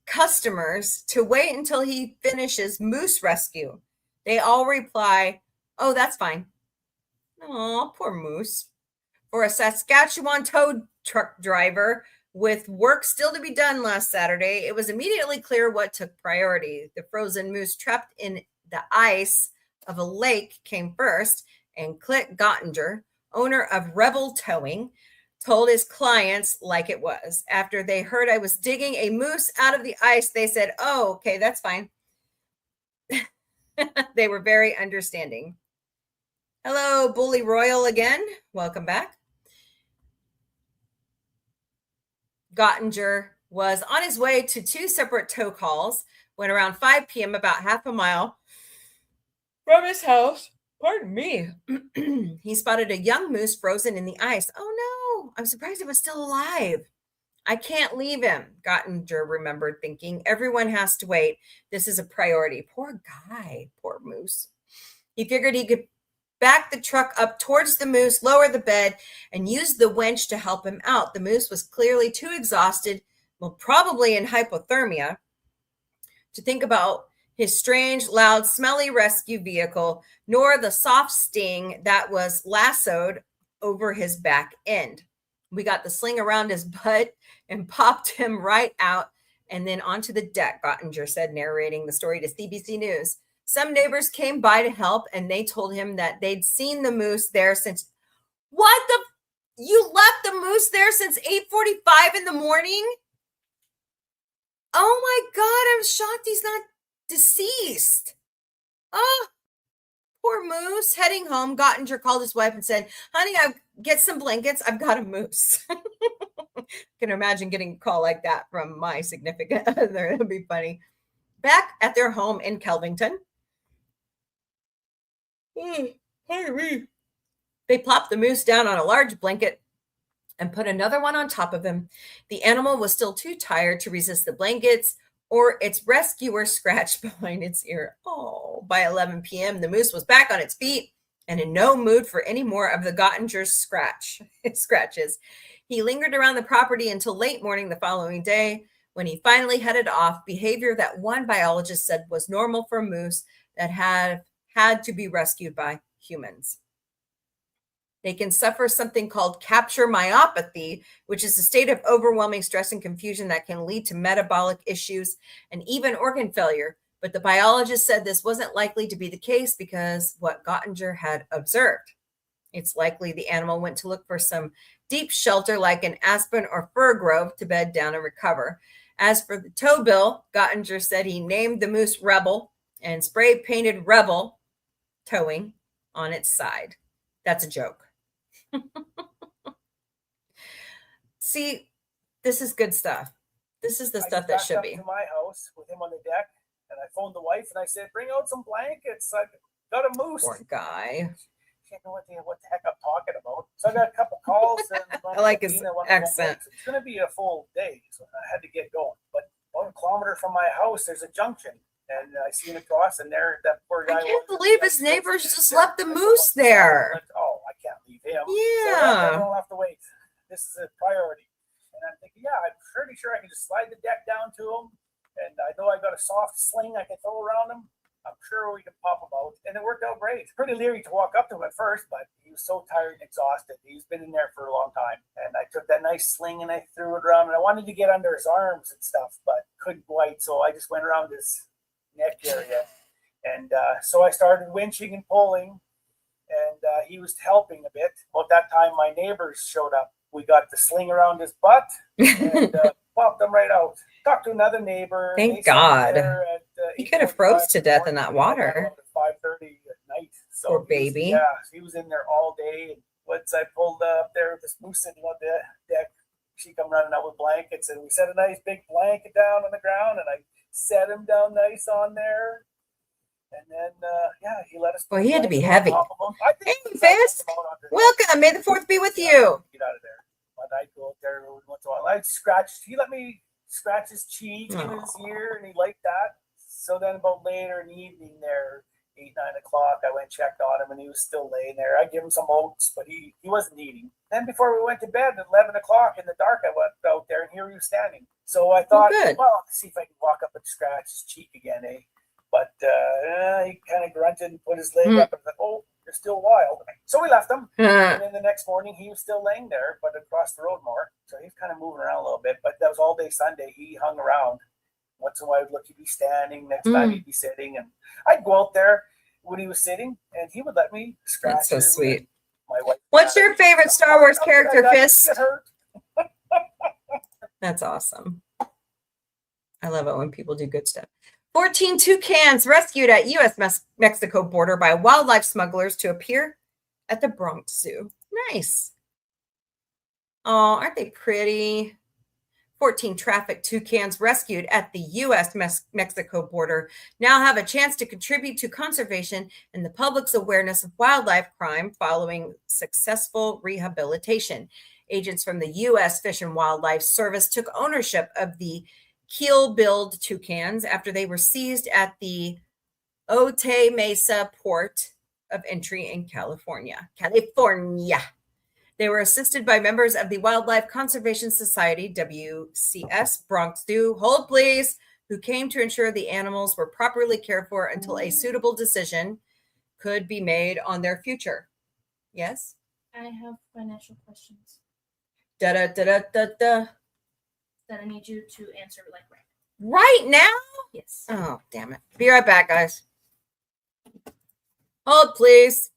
customers to wait until he finishes moose rescue. They all reply, "Oh, that's fine." Oh, poor moose. For a Saskatchewan tow truck driver with work still to be done last Saturday, it was immediately clear what took priority. The frozen moose trapped in the ice of a lake came first, and Clint Gottinger, owner of Rebel Towing, told his clients like it was. After they heard I was digging a moose out of the ice, they said, "Oh, okay, that's fine." They were very understanding. Hello, Bully Royal again. Welcome back. Gottinger was on his way to two separate tow calls when around 5 p.m., about half a mile from his house, pardon me, he spotted a young moose frozen in the ice. "Oh no, I'm surprised it was still alive. I can't leave him," Gottinger remembered thinking. "Everyone has to wait. This is a priority." Poor guy, poor moose. He figured he could back the truck up towards the moose, lower the bed, and use the winch to help him out. The moose was clearly too exhausted, well, probably in hypothermia, to think about his strange, loud, smelly rescue vehicle, nor the soft sting that was lassoed over his back end. "We got the sling around his butt and popped him right out and then onto the deck," Gottinger said, narrating the story to CBC News. "Some neighbors came by to help, and they told him that they'd seen the moose there since..." What the? You left the moose there since 8:45 in the morning? Oh my God, I'm shocked he's not deceased. Oh, poor moose. Heading home, Gottinger called his wife and said, "Honey, get some blankets. I've got a moose." I can imagine getting a call like that from my significant other. That'd be funny. Back at their home in Kelvington, they plopped the moose down on a large blanket and put another one on top of him. The animal was still too tired to resist the blankets or its rescuer scratched behind its ear. Oh, by 11 p.m., the moose was back on its feet and in no mood for any more of the Gottinger's scratches. He lingered around the property until late morning the following day when he finally headed off, behavior that one biologist said was normal for moose that had to be rescued by humans. They can suffer something called capture myopathy, which is a state of overwhelming stress and confusion that can lead to metabolic issues and even organ failure. But the biologist said this wasn't likely to be the case because what Gottinger had observed. It's likely the animal went to look for some deep shelter like an aspen or fir grove to bed down and recover. As for the tow bill, Gottinger said he named the moose Rebel and spray painted Rebel towing on its side. That's a joke. See, this is good stuff. This is the stuff that should be. To my house with him on the deck, and I phoned the wife and I said, "Bring out some blankets. I got a moose." Poor guy. She didn't know what the heck I'm talking about. So I got a couple calls. And I like his accent. It's going to be a full day, so I had to get going. But 1 kilometer from my house, there's a junction. And I seen across, and there, that poor guy. I can't believe his neighbors just left the moose there. Oh, I can't leave him. Yeah. So I don't have to wait. This is a priority. And I'm thinking, yeah, I'm pretty sure I can just slide the deck down to him. And I know I got a soft sling I can throw around him. I'm sure we can pop him out. And it worked out great. It's pretty leery to walk up to him at first, but he was so tired and exhausted. He's been in there for a long time. And I took that nice sling and I threw it around. And I wanted to get under his arms and stuff, but couldn't quite. So I just went around his neck area. And so I started winching and pulling. And he was helping a bit. About that time, my neighbors showed up. We got the sling around his butt and popped him right out. Talked to another neighbor. Thank God. He could have froze to death in that water. 5:30 at night. So poor baby. Yeah, he was in there all day. And once I pulled up there with this moose sitting on the deck, she come running out with blankets, and we set a nice big blanket down on the ground, and I set him down nice on there. And then, yeah, he let us. Well, he had to be heavy. Hey, Fisk, welcome. May the 4th be with you. Get out of there. But I'd go up there once in a while. I'd scratch. He let me scratch his cheek and his ear, and he liked that. So then about later in the evening there, 8, 9 o'clock, I went and checked on him, and he was still laying there. I give him some oats, but he wasn't eating. Then before we went to bed at 11 o'clock in the dark, I went out there, and here he was standing. So I thought, well, I'll see if I can walk up and scratch his cheek again, eh? But he kind of grunted and put his leg up and said, "Oh, you're still wild." So we left him. And then the next morning, he was still laying there, but across the road more. So he was kind of moving around a little bit. But that was all day Sunday. He hung around. Once in a while, I'd look, he'd be standing. Next time, he'd be sitting. And I'd go out there when he was sitting, and he would let me scratch. That's so sweet. My wife, what's your favorite Star Wars character, Fist? That's awesome. I love it when people do good stuff. 14 toucans rescued at U.S.-Mexico border by wildlife smugglers to appear at the Bronx Zoo. Nice. Oh, aren't they pretty? 14 trafficked toucans rescued at the U.S.-Mexico border now have a chance to contribute to conservation and the public's awareness of wildlife crime following successful rehabilitation. Agents from the U.S. Fish and Wildlife Service took ownership of the keel-billed toucans after they were seized at the Otay Mesa port of entry in California. They were assisted by members of the Wildlife Conservation Society, WCS, Bronx Zoo, hold please, who came to ensure the animals were properly cared for until a suitable decision could be made on their future. Yes? I have financial questions Da-da-da-da-da-da. that I need you to answer like Right now? Yes. Oh, damn it. Be right back, guys. Hold, please.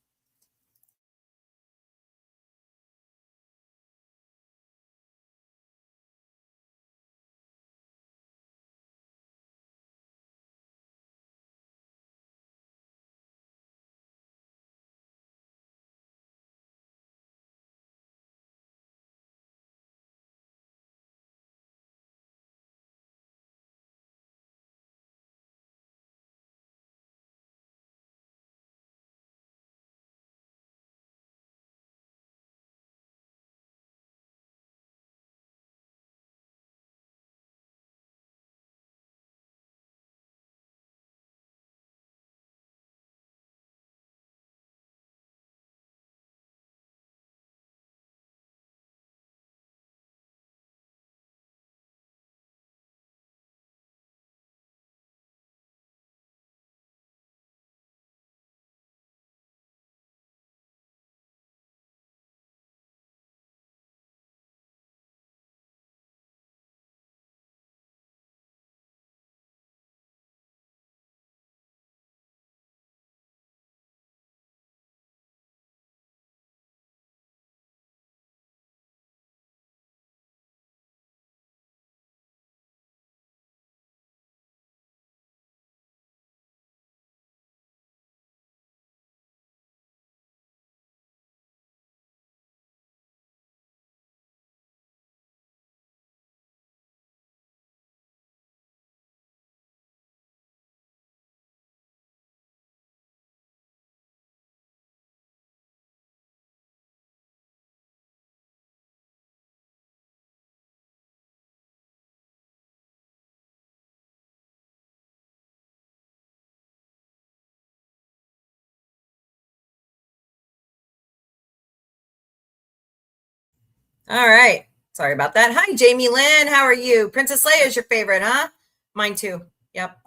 All right. Sorry about that. Hi, Jamie Lynn. How are you? Princess Leia is your favorite, huh? Mine too. Yep.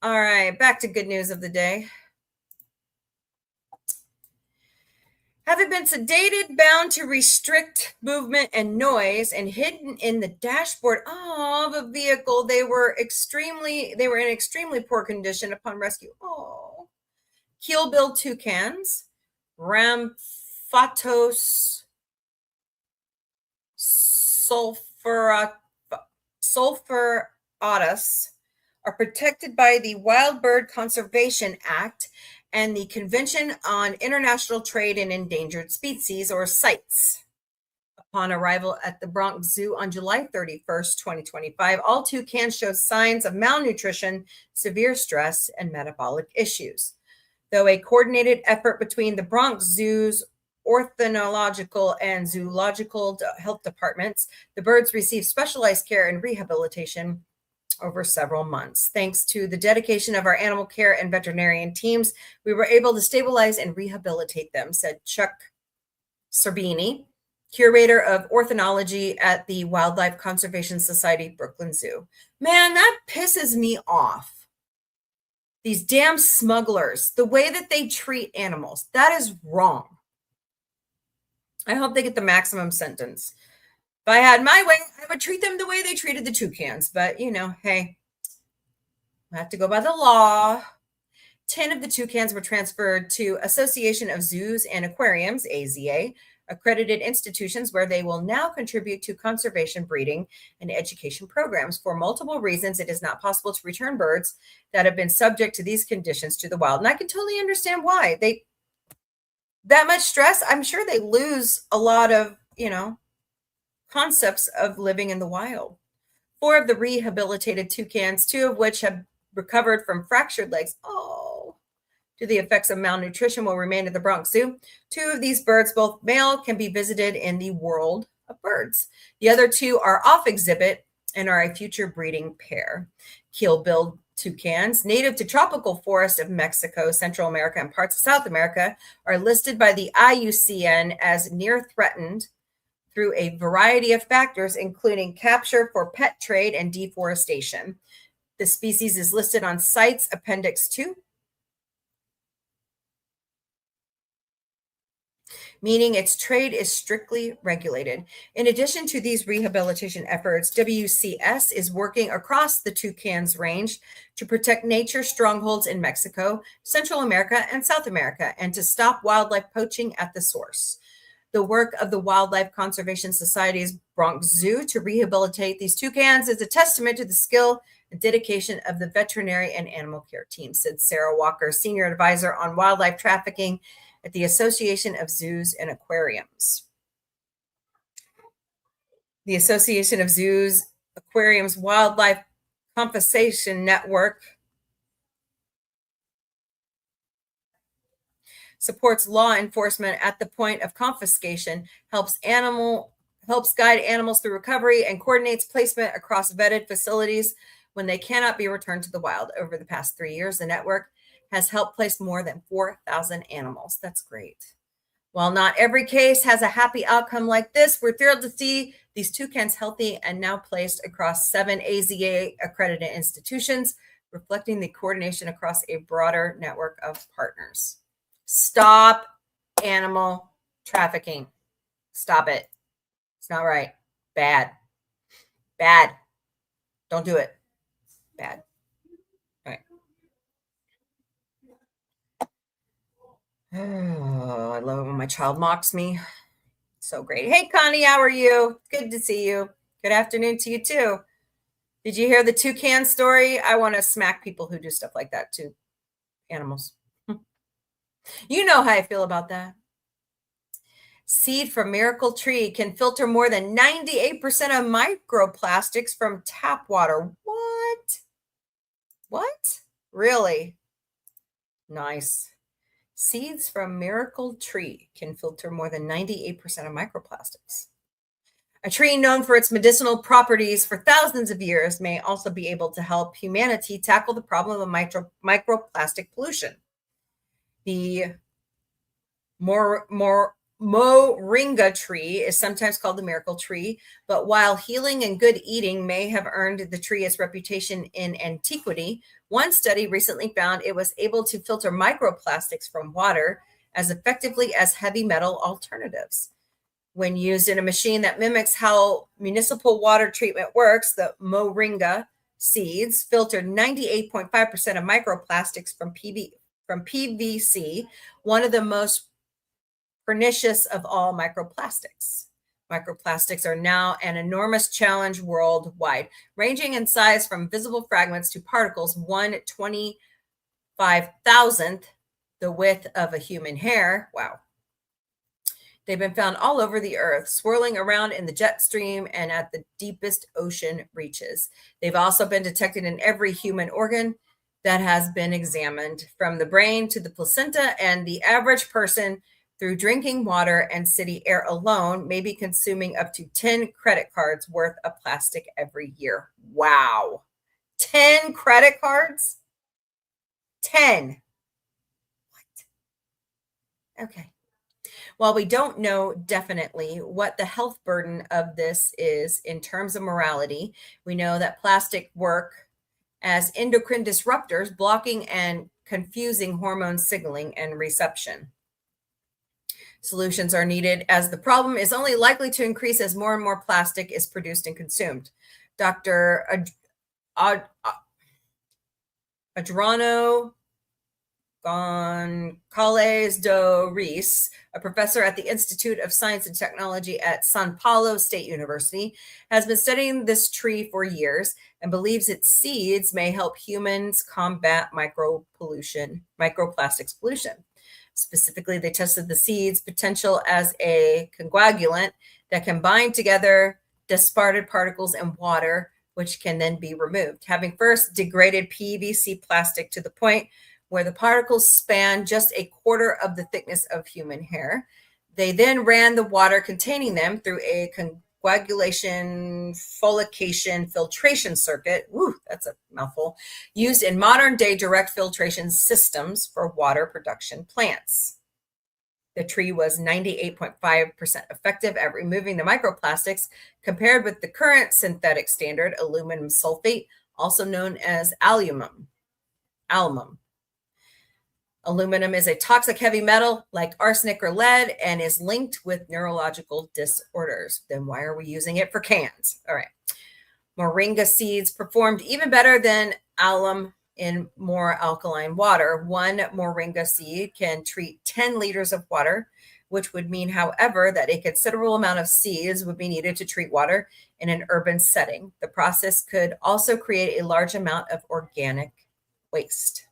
All right. Back to good news of the day. Having been sedated, bound to restrict movement and noise, and hidden in the dashboard of a vehicle, they were in extremely poor condition upon rescue. Oh, keel-billed toucans, Ramphatos sulphuratus, are protected by the Wild Bird Conservation Act and the Convention on International Trade in Endangered Species, or CITES. Upon arrival at the Bronx Zoo on July 31st, 2025, all toucans showed signs of malnutrition, severe stress, and metabolic issues. Though a coordinated effort between the Bronx Zoo's ornithological and zoological health departments, the birds received specialized care and rehabilitation over several months. Thanks to the dedication of our animal care and veterinarian teams, we were able to stabilize and rehabilitate them, said Chuck Serbini, curator of ornithology at the Wildlife Conservation Society Brooklyn Zoo. Man, that pisses me off. These damn smugglers, the way that they treat animals, that is wrong. I hope they get the maximum sentence. If I had my way, I would treat them the way they treated the toucans. But, hey, I have to go by the law. 10 of the toucans were transferred to Association of Zoos and Aquariums, AZA, accredited institutions where they will now contribute to conservation, breeding, and education programs. For multiple reasons, it is not possible to return birds that have been subject to these conditions to the wild. And I can totally understand why. That much stress, I'm sure they lose a lot of, concepts of living in the wild. 4 of the rehabilitated toucans, 2 of which have recovered from fractured legs, to the effects of malnutrition, will remain at the Bronx Zoo. 2 of these birds, both male, can be visited in the World of Birds. The other 2 are off exhibit and are a future breeding pair. Keel-billed toucans, native to tropical forests of Mexico, Central America, and parts of South America, are listed by the IUCN as near threatened through a variety of factors, including capture for pet trade and deforestation. The species is listed on CITES Appendix 2, meaning its trade is strictly regulated. In addition to these rehabilitation efforts, WCS is working across the toucans range to protect nature strongholds in Mexico, Central America, and South America, and to stop wildlife poaching at the source. The work of the Wildlife Conservation Society's Bronx Zoo to rehabilitate these toucans is a testament to the skill and dedication of the veterinary and animal care team, said Sarah Walker, senior advisor on wildlife trafficking at the Association of Zoos and Aquariums. The Association of Zoos, Aquariums Wildlife Compensation Network supports law enforcement at the point of confiscation, helps guide animals through recovery, and coordinates placement across vetted facilities when they cannot be returned to the wild. Over the past 3 years, the network has helped place more than 4,000 animals. That's great. While not every case has a happy outcome like this, we're thrilled to see these toucans healthy and now placed across 7 AZA accredited institutions, reflecting the coordination across a broader network of partners. Stop animal trafficking. Stop it. It's not right. Bad. Bad. Don't do it. Bad. All right. Oh, I love it when my child mocks me. So great. Hey, Connie, how are you? Good to see you. Good afternoon to you, too. Did you hear the toucan story? I want to smack people who do stuff like that to animals. You know how I feel about that. Seed from Miracle Tree can filter more than 98% of microplastics from tap water. What? Really? Nice. Seeds from Miracle Tree can filter more than 98% of microplastics. A tree known for its medicinal properties for thousands of years may also be able to help humanity tackle the problem of microplastic pollution. The moringa tree is sometimes called the miracle tree, but while healing and good eating may have earned the tree its reputation in antiquity, one study recently found it was able to filter microplastics from water as effectively as heavy metal alternatives. When used in a machine that mimics how municipal water treatment works, the moringa seeds filtered 98.5% of microplastics from PVC, one of the most pernicious of all microplastics. Microplastics are now an enormous challenge worldwide, ranging in size from visible fragments to particles 1/25,000th the width of a human hair. Wow. They've been found all over the earth, swirling around in the jet stream and at the deepest ocean reaches. They've also been detected in every human organ that has been examined, from the brain to the placenta, and the average person, through drinking water and city air alone, may be consuming up to 10 credit cards worth of plastic every year. Wow. 10 credit cards? 10. What? Okay. While we don't know definitely what the health burden of this is in terms of morality, we know that plastic work as endocrine disruptors, blocking and confusing hormone signaling and reception. Solutions are needed, as the problem is only likely to increase as more and more plastic is produced and consumed. Dr. Adriano Gonzalez do Reis, a professor at the Institute of Science and Technology at São Paulo State University, has been studying this tree for years and believes its seeds may help humans combat microplastics pollution. Specifically, they tested the seeds' potential as a coagulant that can bind together disparted particles in water, which can then be removed. Having first degraded PVC plastic to the point where the particles span just a quarter of the thickness of human hair, they then ran the water containing them through a coagulation folication filtration circuit. Woo, that's a mouthful. Used in modern day direct filtration systems for water production plants. The tree was 98.5% effective at removing the microplastics, compared with the current synthetic standard, aluminum sulfate, also known as alumum. Aluminum is a toxic heavy metal like arsenic or lead and is linked with neurological disorders. Then why are we using it for cans? All right. Moringa seeds performed even better than alum in more alkaline water. One moringa seed can treat 10 liters of water, which would mean, however, that a considerable amount of seeds would be needed to treat water in an urban setting. The process could also create a large amount of organic waste.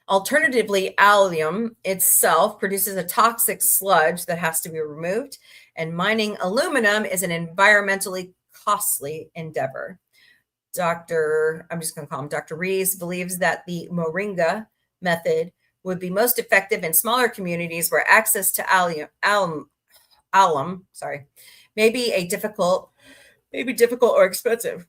Alternatively, alum itself produces a toxic sludge that has to be removed, and mining aluminum is an environmentally costly endeavor. I'm just going to call him Dr. Rees, believes that the moringa method would be most effective in smaller communities where access to alum may be difficult or expensive.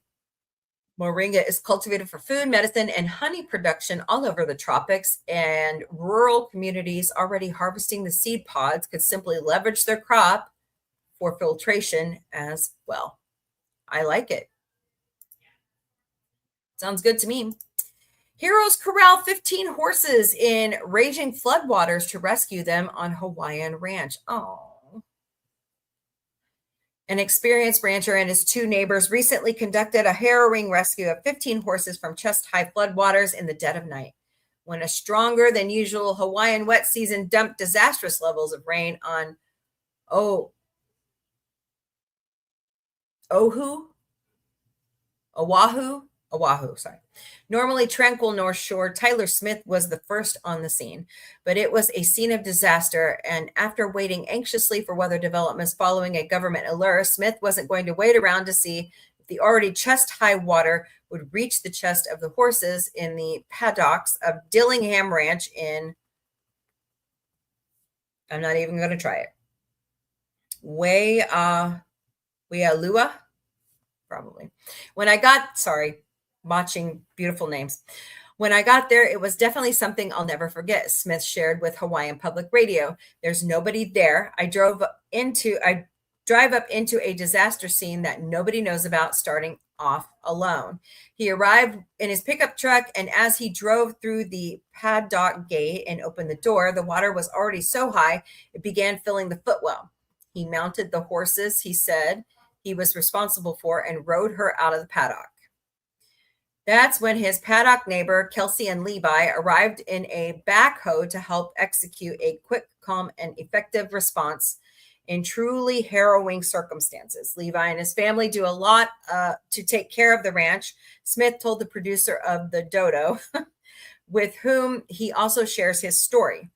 Moringa is cultivated for food, medicine, and honey production all over the tropics, and rural communities already harvesting the seed pods could simply leverage their crop for filtration as well. I like it. Sounds good to me. Heroes corral 15 horses in raging floodwaters to rescue them on Hawaiian ranch. Oh. An experienced rancher and his two neighbors recently conducted a harrowing rescue of 15 horses from chest-high floodwaters in the dead of night, when a stronger than usual Hawaiian wet season dumped disastrous levels of rain on Oahu, normally tranquil North Shore. Tyler Smith was the first on the scene, but it was a scene of disaster. And after waiting anxiously for weather developments following a government alert, Smith wasn't going to wait around to see if the already chest-high water would reach the chest of the horses in the paddocks of Dillingham Ranch in, I'm not even going to try it, Waialua, probably. Watching beautiful names. When I got there, it was definitely something I'll never forget, Smith shared with Hawaiian Public Radio. There's nobody there. I drive up into a disaster scene that nobody knows about, starting off alone. He arrived in his pickup truck, and as he drove through the paddock gate and opened the door, the water was already so high it began filling the footwell. He mounted the horses he said he was responsible for and rode her out of the paddock. That's when his paddock neighbor, Kelsey and Levi, arrived in a backhoe to help execute a quick, calm, and effective response in truly harrowing circumstances. Levi and his family do a lot to take care of the ranch, Smith told the producer of The Dodo, with whom he also shares his story.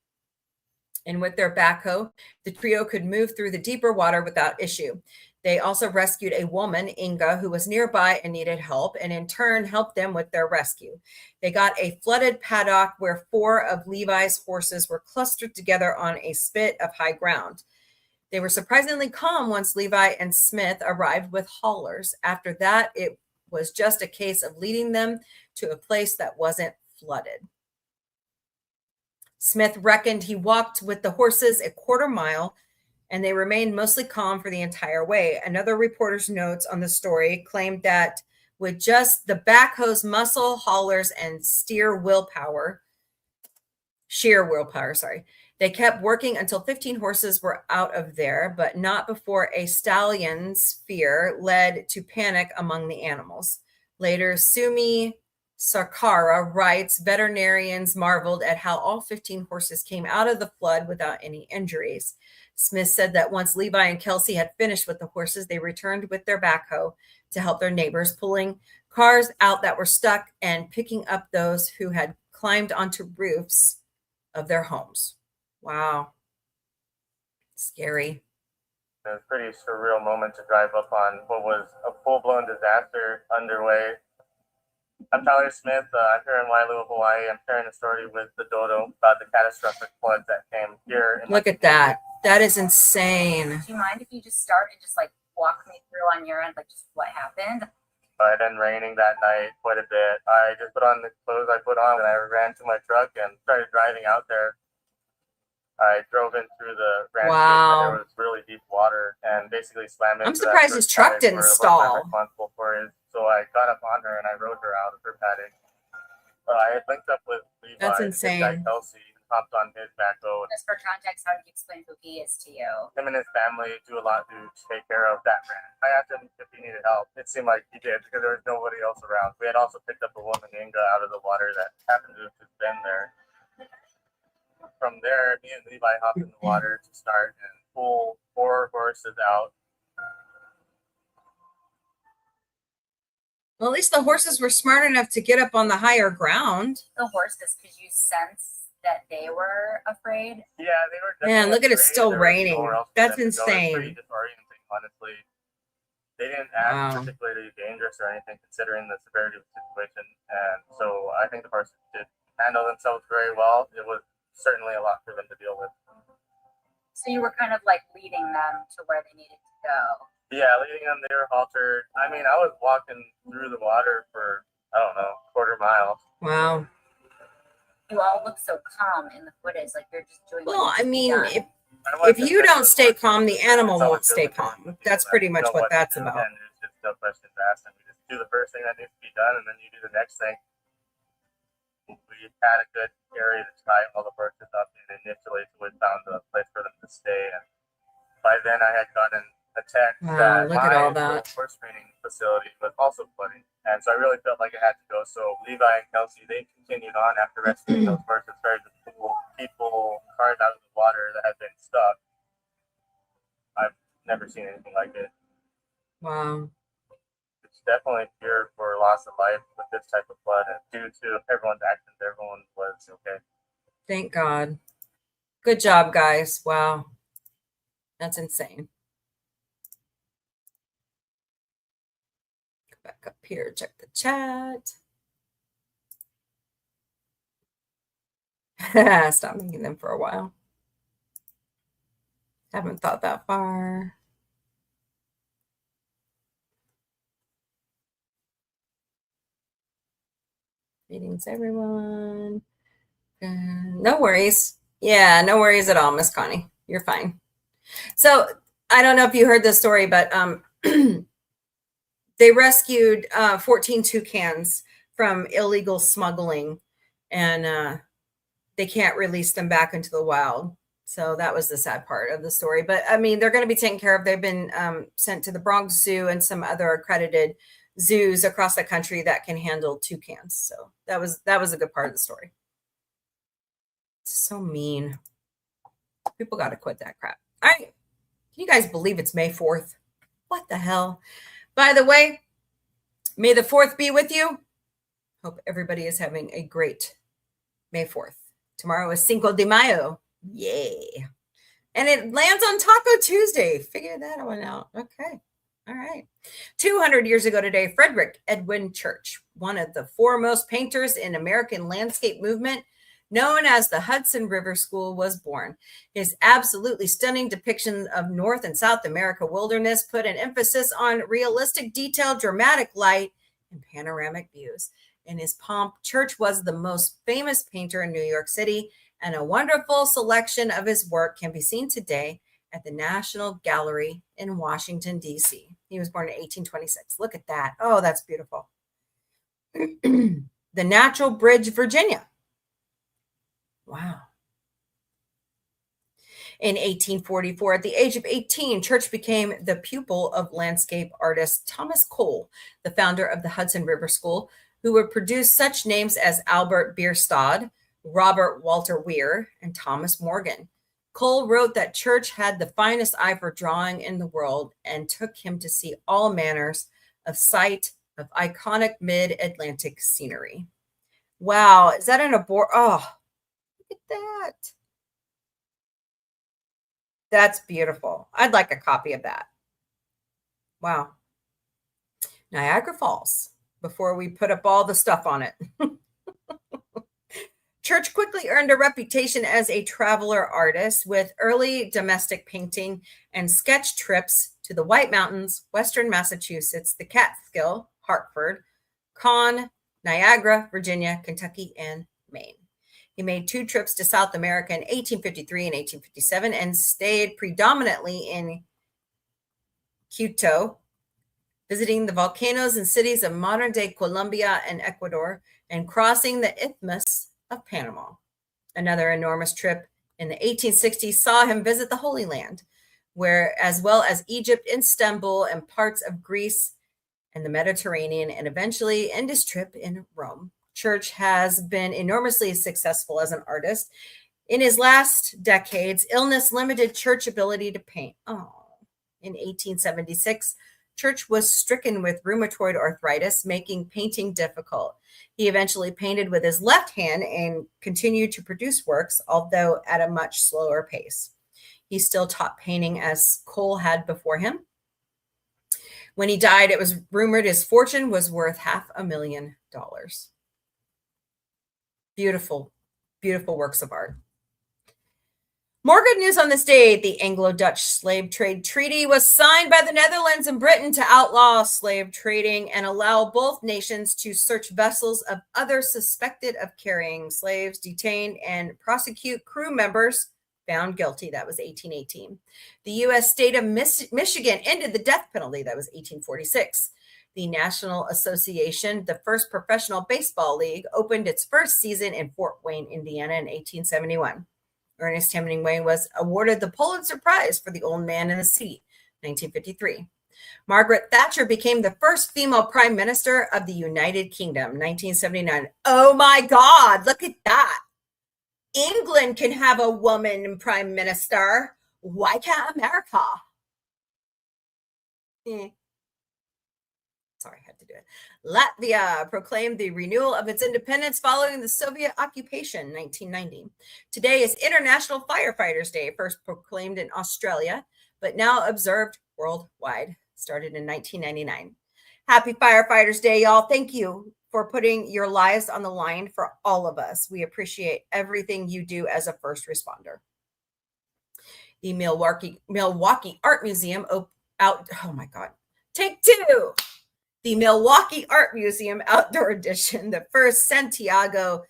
And with their backhoe, the trio could move through the deeper water without issue. They also rescued a woman, Inga, who was nearby and needed help, and in turn helped them with their rescue. They got a flooded paddock where 4 of Levi's horses were clustered together on a spit of high ground. They were surprisingly calm once Levi and Smith arrived with haulers. After that, it was just a case of leading them to a place that wasn't flooded. Smith reckoned he walked with the horses a quarter mile, and they remained mostly calm for the entire way. Another reporter's notes on the story claimed that with just the backhoe's muscle, haulers, and sheer willpower, they kept working until 15 horses were out of there, but not before a stallion's fear led to panic among the animals. Later, Sumi Sarkara writes, veterinarians marveled at how all 15 horses came out of the flood without any injuries. Smith said that once Levi and Kelsey had finished with the horses, they returned with their backhoe to help their neighbors, pulling cars out that were stuck and picking up those who had climbed onto roofs of their homes. Wow. Scary. It was a pretty surreal moment to drive up on what was a full-blown disaster underway. I'm Tyler Smith. I'm here in Waialua, Hawaii. I'm sharing a story with the Dodo about the catastrophic floods that came here. Look at that. That is insane. Do you mind if you just start and just like walk me through on your end, like just what happened? It had been raining that night quite a bit. I just put on the clothes I put on and I ran to my truck and started driving out there. I drove in through the ranch. Wow. There was really deep water and basically swam into I'm surprised his truck didn't stall. Responsible for it. So I got up on her and I rode her out of her paddock. I had linked up with Levi. That's insane. This guy Kelsey hopped on his backhoe. Just for context, how did you explain who he is to you? Him and his family do a lot to take care of that ranch. I asked him if he needed help. It seemed like he did because there was nobody else around. We had also picked up a woman, Inga, out of the water that happened to have just been there. From there, me and Levi hopped in the water to start and pull 4 horses out. Well, at least the horses were smart enough to get up on the higher ground. The horses, could you sense that they were afraid? Yeah, they were. Man, look at it, afraid. still There was raining. nowhere else for That's them to go. It was insane. pretty disorienting, honestly. They didn't act Wow. particularly dangerous or anything, considering the severity of the situation. And so I think the horses did handle themselves very well. It was certainly a lot for them to deal with. So you were kind of like leading them to where they needed to go. Yeah, leading them, they were haltered. I mean, I was walking through the water for, I don't know, quarter mile. Wow. You all look so calm in the footage, like you're just doing. Well, what I needs to be mean, done. if you don't stay calm, the animal won't stay calm. That's pretty much what that's about. And there's just no questions asked, and we just do the first thing that needs to be done, and then you do the next thing. We had a good area to tie all the horses up in initially, so we found a place for them to stay. And by then, I had gotten a text Wow, that look at all my that. horse training facility was also flooding, and so I really felt like I had to go. So Levi and Kelsey, they continued on after rescuing those horses, started to pull people, cars out of the water that had been stuck. I've never seen anything like it. Wow. It's definitely fear for loss of life with this type of flood, and due to everyone's actions, everyone was okay. Thank God. Good job, guys. Wow. That's insane. Go back up here, check the chat. Stop making them for a while. Haven't thought that far. Greetings, everyone. No worries. Yeah, no worries at all, Miss Connie. You're fine. So I don't know if you heard this story, but they rescued 14 toucans from illegal smuggling, and they can't release them back into the wild. So that was the sad part of the story. But I mean, they're going to be taken care of. They've been sent to the Bronx Zoo and some other accredited zoos across the country that can handle toucans. So that was a good part of the story. So mean. People got to quit that crap. All right. Can you guys believe it's May 4th? What the hell? By the way, May the 4th be with you. Hope everybody is having a great May 4th. Tomorrow is Cinco de Mayo. Yay. And it lands on Taco Tuesday. Figure that one out. Okay. All right. 200 years ago today, Frederick Edwin Church, one of the foremost painters in American landscape movement, known as the Hudson River School, was born. His absolutely stunning depiction of North and South America wilderness put an emphasis on realistic detail, dramatic light, and panoramic views. In his pomp, Church was the most famous painter in New York City, and a wonderful selection of his work can be seen today at the National Gallery in Washington, D.C. He was born in 1826. Look at that. Oh, that's beautiful. The Natural Bridge, Virginia. Wow. In 1844, at the age of 18, Church became the pupil of landscape artist Thomas Cole, the founder of the Hudson River School, who would produce such names as Albert Bierstadt, Robert Walter Weir, and Thomas Morgan. Cole wrote that Church had the finest eye for drawing in the world and took him to see all manners of sight of iconic mid-Atlantic scenery. Wow, is that an abort? Oh, look at that. That's beautiful. I'd like a copy of that. Wow. Niagara Falls, before we put up all the stuff on it. Church quickly earned a reputation as a traveler artist with early domestic painting and sketch trips to the White Mountains, Western Massachusetts, the Catskill, Hartford, Con, Niagara, Virginia, Kentucky, and Maine. He made 2 trips to South America in 1853 and 1857 and stayed predominantly in Quito, visiting the volcanoes and cities of modern-day Colombia and Ecuador, and crossing the Isthmus of Panama. Another enormous trip in the 1860s saw him visit the Holy Land, where, as well as Egypt, Istanbul, and parts of Greece and the Mediterranean, and eventually end his trip in Rome. Church has been enormously successful as an artist. In his last decades, illness limited Church's ability to paint. In 1876, Church was stricken with rheumatoid arthritis, making painting difficult. He eventually painted with his left hand and continued to produce works, although at a much slower pace. He still taught painting as Cole had before him. When he died, it was rumored his fortune was worth $500,000. Beautiful, beautiful works of art. More good news on this day. The Anglo-Dutch slave trade treaty was signed by the Netherlands and Britain to outlaw slave trading and allow both nations to search vessels of others suspected of carrying slaves, detain, and prosecute crew members found guilty. That was 1818. The U.S. state of Michigan ended the death penalty. That was 1846. The National Association, the first professional baseball league, opened its first season in Fort Wayne, Indiana in 1871. Ernest Hemingway was awarded the Pulitzer Prize for The Old Man in the Sea, 1953. Margaret Thatcher became the first female prime minister of the United Kingdom, 1979. Oh my God, look at that. England can have a woman prime minister. Why can't America? Sorry, I had to do it. Latvia proclaimed the renewal of its independence following the Soviet occupation, 1990. Today is International Firefighters Day, first proclaimed in Australia, but now observed worldwide, started in 1999. Happy Firefighters Day, y'all. Thank you for putting your lives on the line for all of us. We appreciate everything you do as a first responder. The Milwaukee Art Museum oh my God. Take two. The Milwaukee Art Museum Outdoor Edition, the first Santiago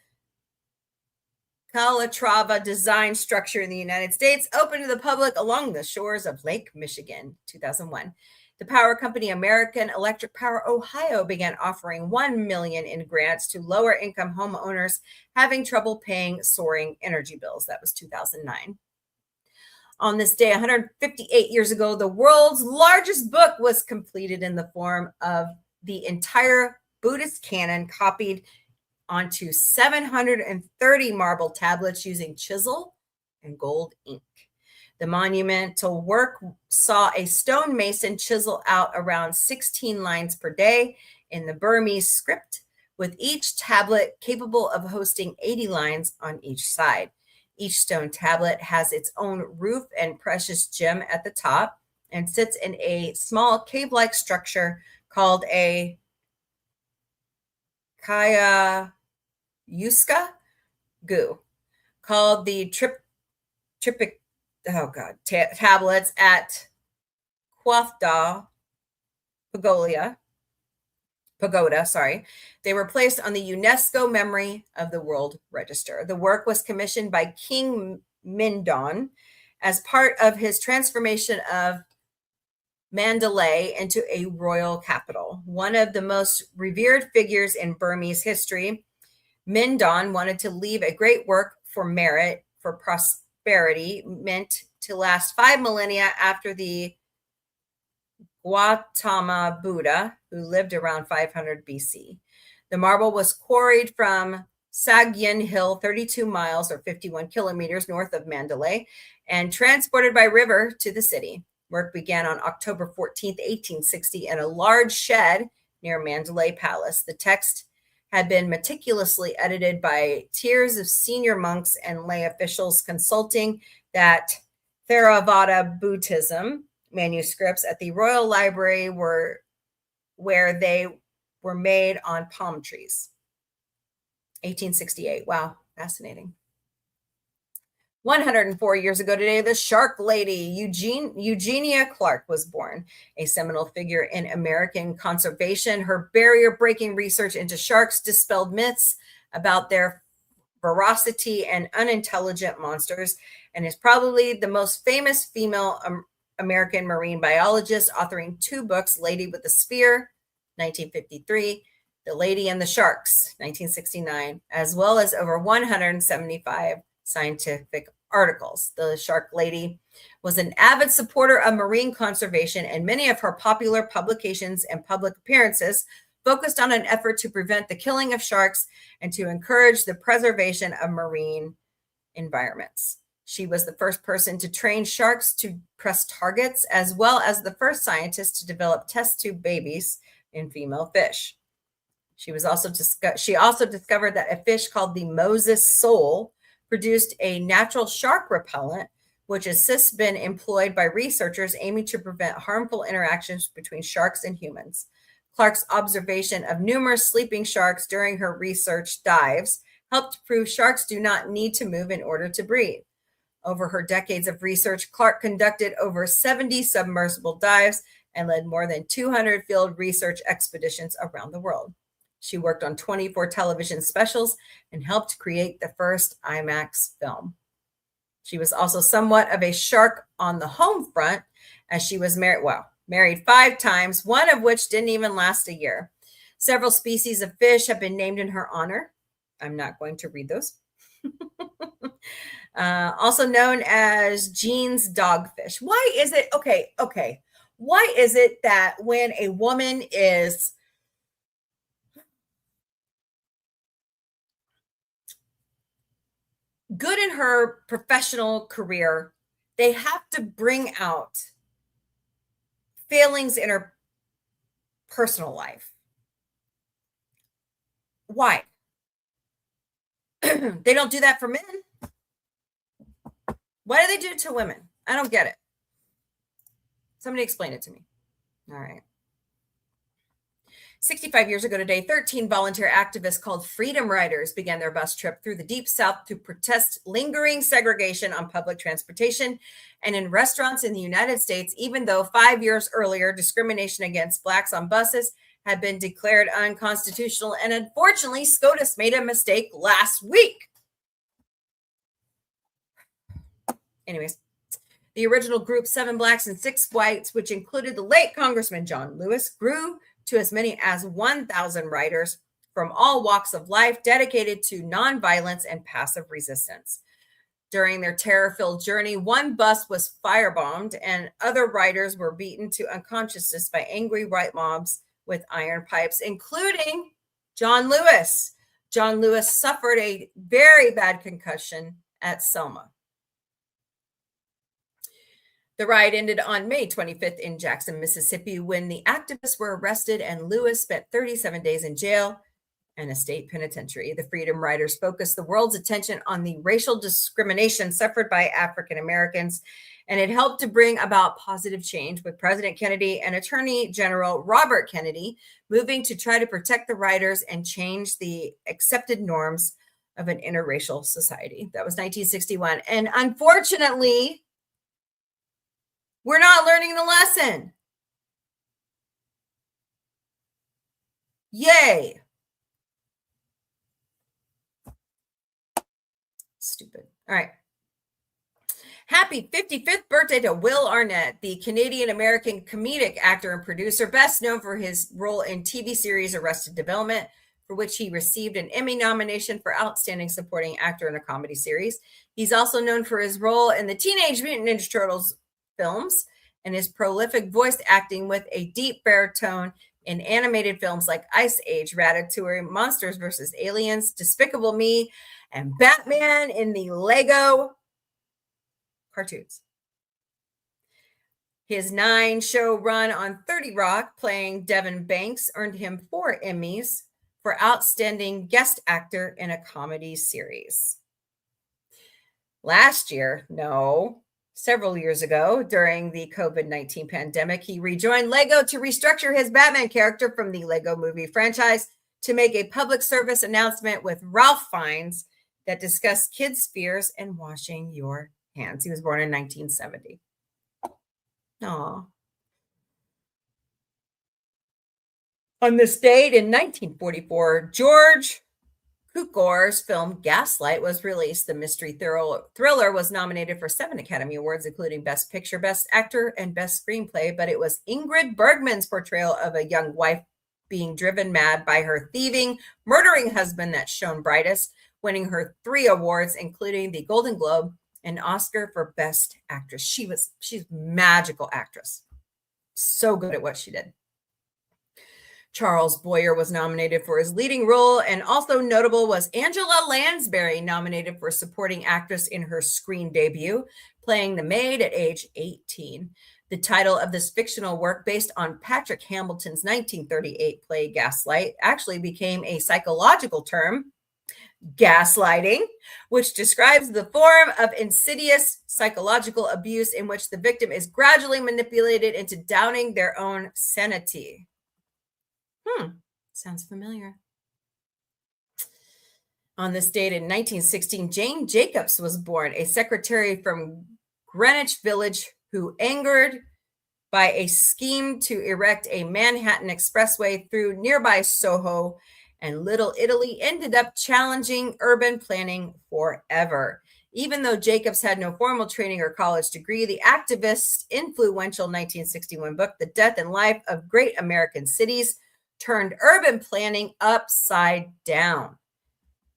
Calatrava design structure in the United States, opened to the public along the shores of Lake Michigan, 2001. The power company American Electric Power Ohio began offering $1 million in grants to lower income homeowners having trouble paying soaring energy bills. That was 2009. On this day, 158 years ago, the world's largest book was completed in the form of the entire Buddhist canon copied onto 730 marble tablets using chisel and gold ink. The monumental work saw a stonemason chisel out around 16 lines per day in the Burmese script, with each tablet capable of hosting 80 lines on each side. Each stone tablet has its own roof and precious gem at the top and sits in a small cave-like structure called a Kaya Yuska Gu, called the tablets at Quathda Pagoda. They were placed on the UNESCO Memory of the World Register. The work was commissioned by King Mindon as part of his transformation of Mandalay into a royal capital. One of the most revered figures in Burmese history, Mindon wanted to leave a great work for merit, for prosperity, meant to last 5 millennia after the Gautama Buddha, who lived around 500 BC. The marble was quarried from Sagyen Hill, 32 miles or 51 kilometers north of Mandalay, and transported by river to the city. Work began on October 14th, 1860, in a large shed near Mandalay Palace. The text had been meticulously edited by tiers of senior monks and lay officials consulting that Theravada Buddhism manuscripts at the Royal Library where they were made on palm trees. 1868. Wow, fascinating. 104 years ago today, the Shark Lady, Eugenia Clark, was born, a seminal figure in American conservation. Her barrier-breaking research into sharks dispelled myths about their ferocity and unintelligent monsters, and is probably the most famous female American marine biologist, authoring 2 books, Lady with the Sphere, 1953, The Lady and the Sharks, 1969, as well as over 175 scientific articles. The Shark Lady was an avid supporter of marine conservation, and many of her popular publications and public appearances focused on an effort to prevent the killing of sharks and to encourage the preservation of marine environments. She was the first person to train sharks to press targets, as well as the first scientist to develop test tube babies in female fish. She also discovered that a fish called the Moses sole produced a natural shark repellent, which has since been employed by researchers aiming to prevent harmful interactions between sharks and humans. Clark's observation of numerous sleeping sharks during her research dives helped prove sharks do not need to move in order to breathe. Over her decades of research, Clark conducted over 70 submersible dives and led more than 200 field research expeditions around the world. She worked on 24 television specials and helped create the first IMAX film. She was also somewhat of a shark on the home front, as she was married 5 times, one of which didn't even last a year. Several species of fish have been named in her honor. I'm not going to read those. Also known as Jean's dogfish. Why is it, okay. Why is it that when a woman is good in her professional career, they have to bring out failings in her personal life? Why? They don't do that for men. Why do they do it to women? I don't get it. Somebody explain it to me. All right. 65 years ago today, 13 volunteer activists called Freedom Riders began their bus trip through the Deep South to protest lingering segregation on public transportation and in restaurants in the United States, even though 5 years earlier, discrimination against Blacks on buses had been declared unconstitutional. And unfortunately, SCOTUS made a mistake last week. Anyways, the original group, 7 Blacks and 6 Whites, which included the late Congressman John Lewis, grew to as many as 1,000 writers from all walks of life dedicated to nonviolence and passive resistance. During their terror-filled journey, one bus was firebombed and other writers were beaten to unconsciousness by angry white mobs with iron pipes, including John Lewis. John Lewis suffered a very bad concussion at Selma. The riot ended on May 25th in Jackson, Mississippi, when the activists were arrested and Lewis spent 37 days in jail and a state penitentiary. The Freedom Riders focused the world's attention on the racial discrimination suffered by African Americans, and it helped to bring about positive change, with President Kennedy and Attorney General Robert Kennedy moving to try to protect the riders and change the accepted norms of an interracial society. That was 1961. And unfortunately, we're not learning the lesson. Yay. Stupid. All right. Happy 55th birthday to Will Arnett, the Canadian-American comedic actor and producer, best known for his role in TV series Arrested Development, for which he received an Emmy nomination for Outstanding Supporting Actor in a Comedy Series. He's also known for his role in the Teenage Mutant Ninja Turtles films and his prolific voice acting with a deep baritone in animated films like Ice Age, Ratatouille, Monsters vs. Aliens, Despicable Me, and Batman in the Lego cartoons. His 9-show run on 30 Rock playing Devin Banks earned him 4 Emmys for Outstanding Guest Actor in a Comedy Series. Several years ago, during the COVID-19 pandemic, he rejoined Lego to restructure his Batman character from the Lego movie franchise to make a public service announcement with Ralph Fiennes that discussed kids' fears and washing your hands. He was born in 1970. Aw. On this date in 1944, George Cukor's film Gaslight was released. The mystery thriller was nominated for 7 Academy Awards, including Best Picture, Best Actor, and Best Screenplay, but it was Ingrid Bergman's portrayal of a young wife being driven mad by her thieving, murdering husband that shone brightest, winning her 3 awards, including the Golden Globe and Oscar for Best Actress. She's a magical actress. So good at what she did. Charles Boyer was nominated for his leading role, and also notable was Angela Lansbury, nominated for supporting actress in her screen debut, playing the maid at age 18. The title of this fictional work, based on Patrick Hamilton's 1938 play Gaslight, actually became a psychological term, gaslighting, which describes the form of insidious psychological abuse in which the victim is gradually manipulated into doubting their own sanity. Sounds familiar. On this date in 1916, Jane Jacobs was born, a secretary from Greenwich Village who, angered by a scheme to erect a Manhattan expressway through nearby Soho and Little Italy, ended up challenging urban planning forever. Even though Jacobs had no formal training or college degree, the activist's influential 1961 book, The Death and Life of Great American Cities, turned urban planning upside down.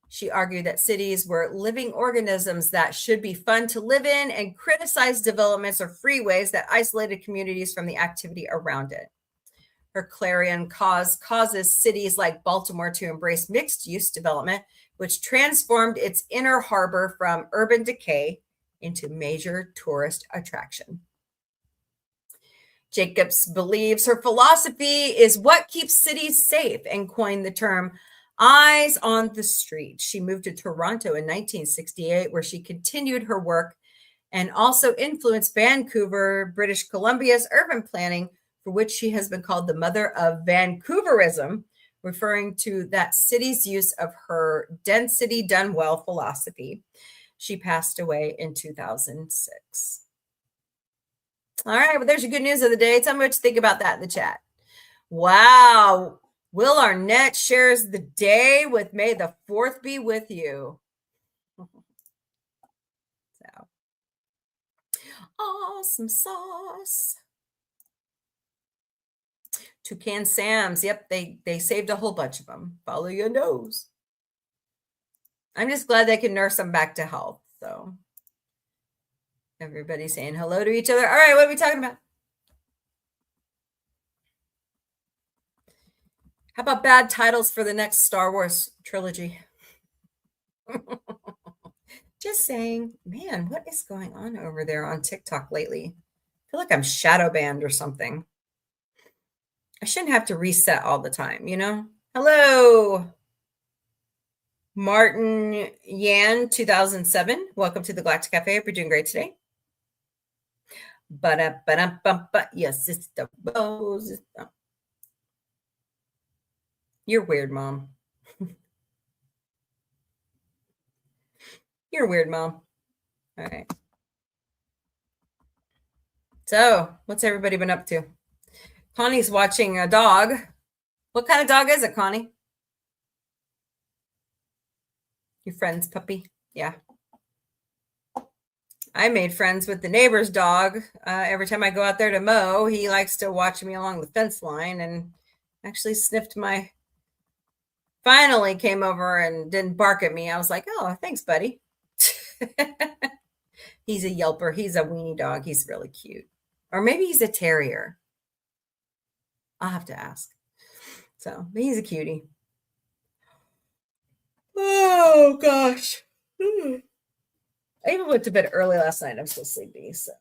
She argued that cities were living organisms that should be fun to live in and criticized developments or freeways that isolated communities from the activity around it. Her clarion cause causes cities like Baltimore to embrace mixed-use development, which transformed its inner harbor from urban decay into major tourist attraction. Jacobs believes her philosophy is what keeps cities safe and coined the term eyes on the street. She moved to Toronto in 1968, where she continued her work and also influenced Vancouver, British Columbia's urban planning, for which she has been called the mother of Vancouverism, referring to that city's use of her density done well philosophy. She passed away in 2006. All right, well, there's your good news of the day. Tell me what you think about that in the chat. Wow. Will Arnett shares the day with May the 4th be with you. So. Awesome sauce. Toucan Sam's. Yep, they saved a whole bunch of them. Follow your nose. I'm just glad they can nurse them back to health. So everybody saying hello to each other. All right, what are we talking about? How about bad titles for the next Star Wars trilogy? Just saying, man, what is going on over there on TikTok lately? I feel like I'm shadow banned or something. I shouldn't have to reset all the time, you know? Hello, Martin Yan 2007. Welcome to the Galactic Café. Hope you're doing great today. Yes, it's the Rose. You're weird, Mom. You're weird, Mom. All right. So, what's everybody been up to? Connie's watching a dog. What kind of dog is it, Connie? Your friend's puppy? Yeah. I made friends with the neighbor's dog. Every time I go out there to mow, he likes to watch me along the fence line and actually sniffed my... Finally came over and didn't bark at me. I was like, oh, thanks, buddy. He's a yelper. He's a weenie dog. He's really cute. Or maybe he's a terrier. I'll have to ask. So, but he's a cutie. Oh, gosh. I even went to bed early last night. I'm still sleepy. So,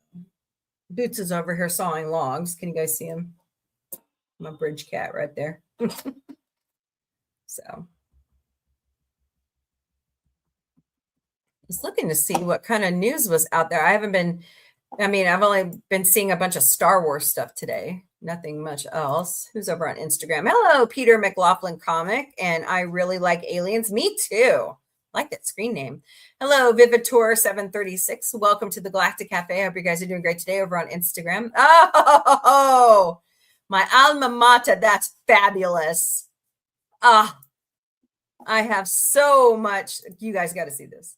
Boots is over here sawing logs. Can you guys see him? My bridge cat right there. So, just looking to see what kind of news was out there. I've only been seeing a bunch of Star Wars stuff today. Nothing much else. Who's over on Instagram? Hello, Peter McLaughlin Comic. And I really like aliens. Me too. Like that screen name. Hello, Vivitor 736. Welcome to the Galactic Cafe. I hope you guys are doing great today over on Instagram. Oh, my alma mater. That's fabulous. I have so much. You guys got to see this.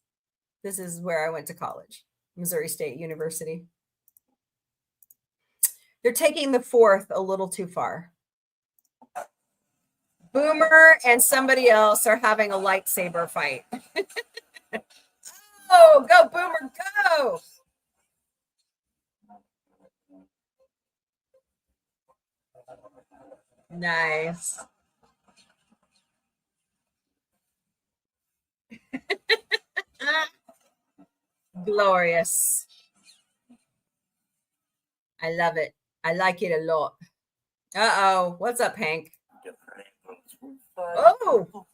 This is where I went to college, Missouri State University. They're taking the 4th a little too far. Boomer and somebody else are having a lightsaber fight. Oh, go Boomer, go! Nice. Glorious. I love it. I like it a lot. Uh-oh. What's up, Hank? Oh!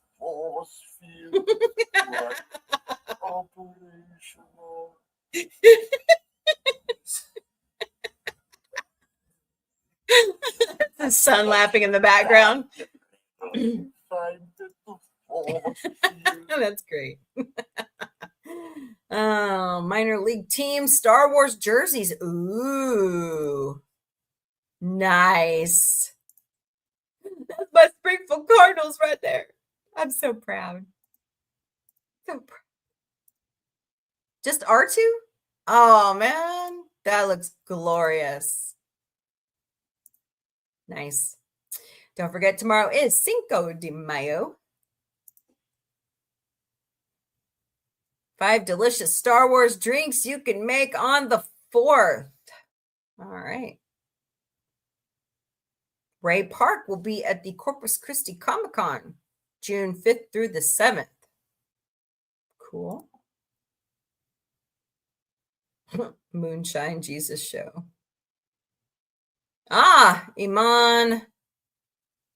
The sun laughing in the background. That's great. Oh, minor league team, Star Wars jerseys. Ooh, nice. That's my Springfield Cardinals right there. I'm so proud. So proud. Just R2? Oh, man. That looks glorious. Nice. Don't forget, tomorrow is Cinco de Mayo. 5 delicious Star Wars drinks you can make on the 4th. All right. Ray Park will be at the Corpus Christi Comic-Con, June 5th through the 7th. Cool. Moonshine Jesus show. Iman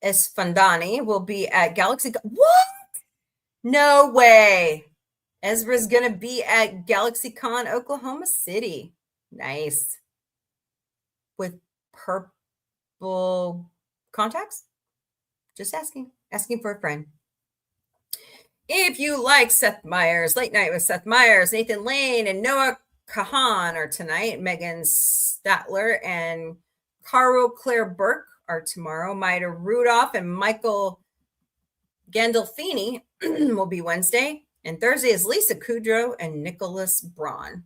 Esfandani will be at Galaxy. What? No way. Ezra's going to be at GalaxyCon, Oklahoma City. Nice. With purple contacts? Just asking for a friend. If you like Seth Meyers, Late Night with Seth Meyers, Nathan Lane, and Noah Kahan are tonight. Megan Statler and Caro Claire Burke are tomorrow. Maida Rudolph and Michael Gandolfini will be Wednesday. And Thursday is Lisa Kudrow and Nicholas Braun.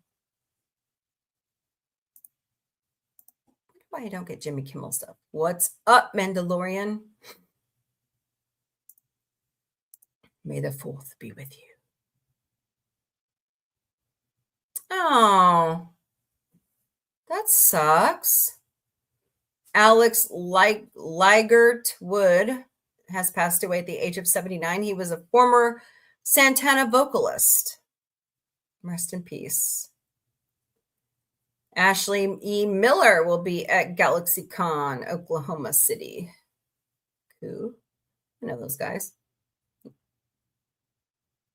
Why I don't get Jimmy Kimmel stuff. What's up, Mandalorian? May the 4th be with you. Oh, that sucks. Alex Ligert Wood has passed away at the age of 79. He was a former Santana vocalist. Rest in peace. Ashley E. Miller will be at GalaxyCon, Oklahoma City. Who? I know those guys.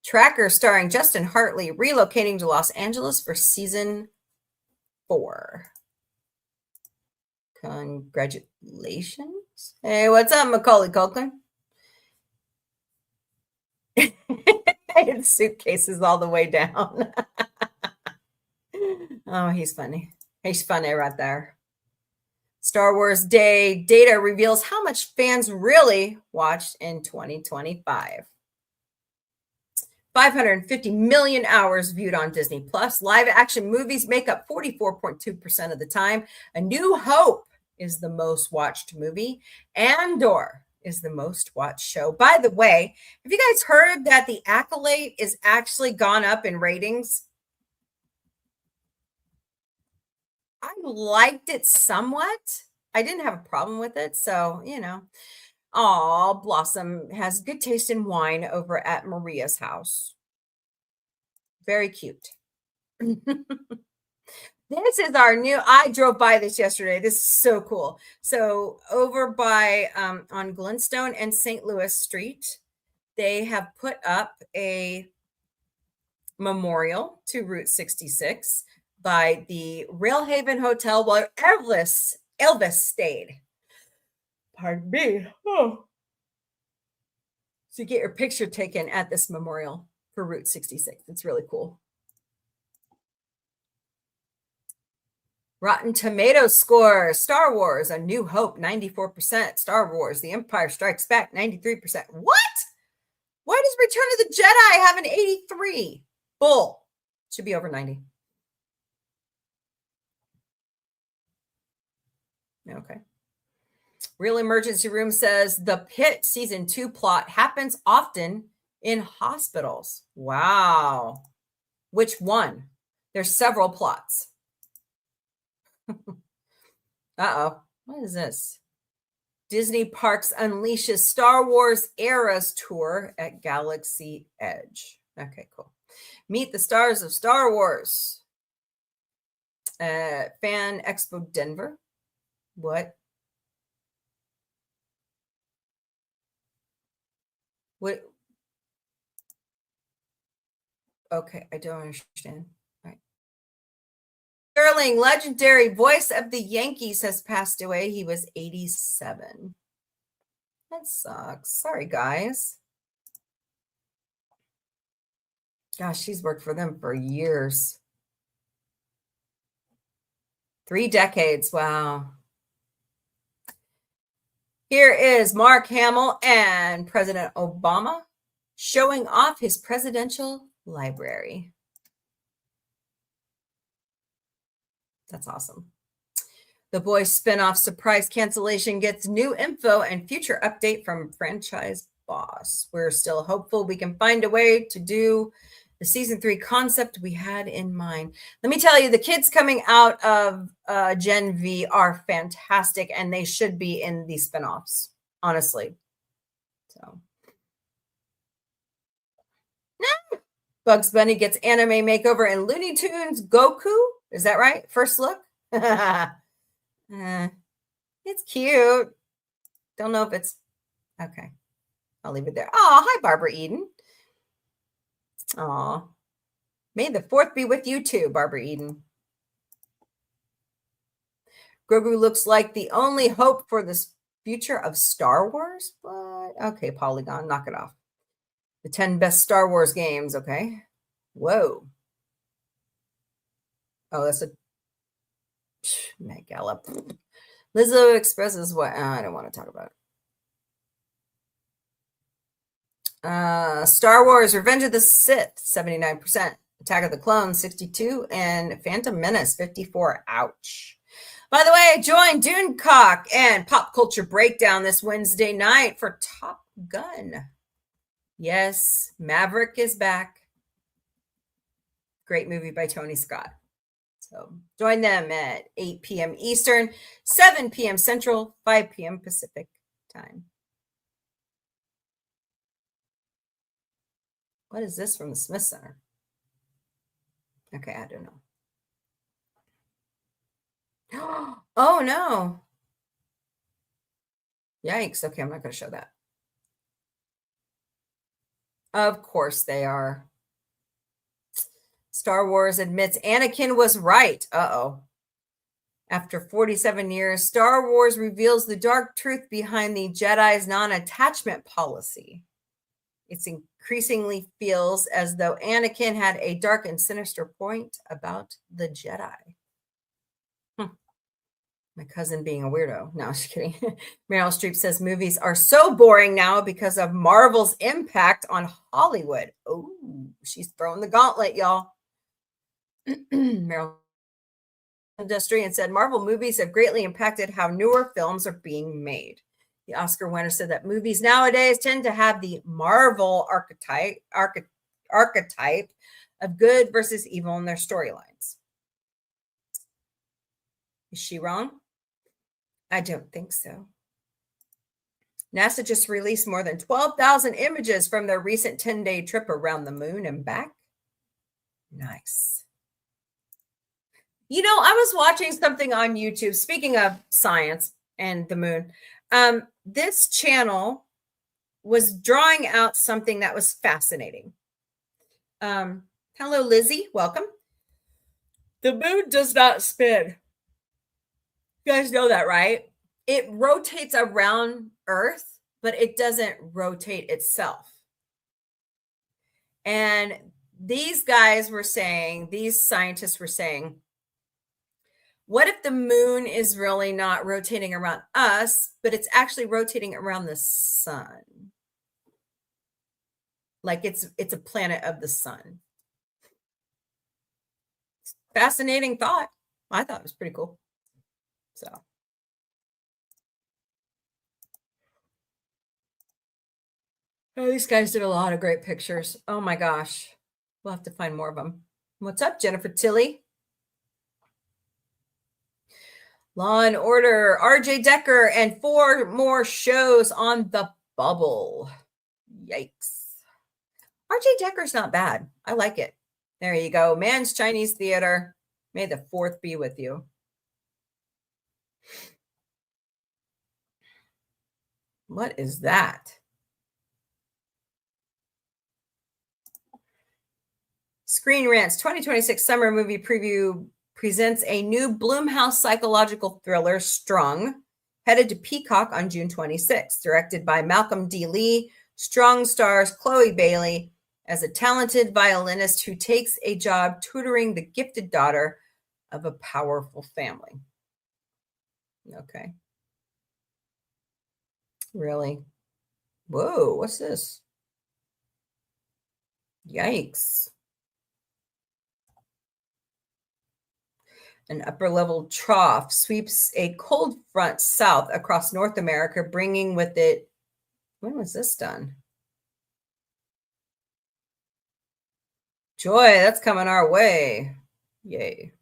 Tracker starring Justin Hartley relocating to Los Angeles for season 4. Congratulations. Hey, what's up, Macaulay Culkin? Suitcases all the way down. Oh, he's funny. He's funny right there. Star Wars Day data reveals how much fans really watched in 2025. 550 million hours viewed on Disney Plus. Live action movies make up 44.2% of the time. A New Hope is the most watched movie. Andor is the most watched show. By the way, have you guys heard that The Acolyte is actually gone up in ratings? I liked it somewhat. I didn't have a problem with it. So, you know. Oh, Blossom has good taste in wine over at Maria's house. Very cute. This is our new, I drove by this yesterday. This is so cool. So over by on Glenstone and St. Louis Street, they have put up a memorial to Route 66 by the Railhaven Hotel where Elvis stayed. Pardon me. Oh. So you get your picture taken at this memorial for Route 66. It's really cool. Rotten Tomatoes score. Star Wars, A New Hope, 94%. Star Wars, The Empire Strikes Back, 93%. What? Why does Return of the Jedi have an 83? Bull. Should be over 90. Okay. Real Emergency Room says the Pit season 2 plot happens often in hospitals. Wow. Which one? There's several plots. Uh-oh. What is this? Disney Parks unleashes Star Wars Eras Tour at Galaxy Edge. Okay, cool. Meet the stars of Star Wars. Fan Expo Denver. What? What? Okay, I don't understand. Right. Sterling, legendary voice of the Yankees, has passed away. He was 87. That sucks. Sorry, guys. Gosh, she's worked for them for years. 3 decades. Wow. Here is Mark Hamill and President Obama showing off his presidential library. That's awesome. The Boys spinoff surprise cancellation gets new info and future update from franchise boss. We're still hopeful we can find a way to do the season 3 concept we had in mind. Let me tell you, the kids coming out of Gen V are fantastic, and they should be in these spinoffs, honestly. So, Bugs Bunny gets anime makeover in Looney Tunes Goku. Is that right? First look. It's cute. Don't know if it's okay. I'll leave it there. Oh, hi, Barbara Eden. Aw. May the 4th be with you too, Barbara Eden. Grogu looks like the only hope for the future of Star Wars. But okay, Polygon, knock it off. The 10 best Star Wars games. Okay. Whoa. Oh, that's a Matt Gallup. Lizzo expresses what I don't want to talk about it. Star Wars Revenge of the Sith, 79%. Attack of the Clones, 62. And Phantom Menace, 54. Ouch. By the way, join Dunecock and Pop Culture Breakdown this Wednesday night for Top Gun. Yes, Maverick is back. Great movie by Tony Scott. So join them at 8 p.m. Eastern, 7 p.m. Central, 5 p.m. Pacific time. What is this from the Smith Center? Okay, I don't know. Oh, no. Yikes. Okay, I'm not going to show that. Of course they are. Star Wars admits Anakin was right. Uh-oh. After 47 years, Star Wars reveals the dark truth behind the Jedi's non-attachment policy. It increasingly feels as though Anakin had a dark and sinister point about the Jedi. My cousin being a weirdo. No, I'm just kidding. Meryl Streep says movies are so boring now because of Marvel's impact on Hollywood. Oh, she's throwing the gauntlet, y'all. Meryl industry and said Marvel movies have greatly impacted how newer films are being made. The Oscar winner said that movies nowadays tend to have the Marvel archetype of good versus evil in their storylines. Is she wrong? I don't think so. NASA just released more than 12,000 images from their recent 10-day trip around the moon and back. Nice. You know, I was watching something on YouTube, speaking of science and the moon. This channel was drawing out something that was fascinating. Hello, Lizzie. Welcome. The moon does not spin. You guys know that, right? It rotates around Earth, but it doesn't rotate itself. And these guys were saying, these scientists were saying, what if the moon is really not rotating around us, but it's actually rotating around the sun? Like it's a planet of the sun. Fascinating thought. I thought it was pretty cool. So. Oh, these guys did a lot of great pictures. Oh my gosh. We'll have to find more of them. What's up, Jennifer Tilley? Law and Order, RJ Decker, and 4 more shows on the bubble. Yikes. RJ Decker's not bad. I like it. There you go. Man's Chinese Theater. May the 4th be with you. What is that? Screen Rants 2026 Summer Movie Preview presents a new Blumhouse psychological thriller, Strung, headed to Peacock on June 26th. Directed by Malcolm D. Lee, Strung stars Chloe Bailey as a talented violinist who takes a job tutoring the gifted daughter of a powerful family. Okay. Really? Whoa, what's this? Yikes. An upper-level trough sweeps a cold front south across North America, bringing with it... When was this done? Joy, that's coming our way. Yay.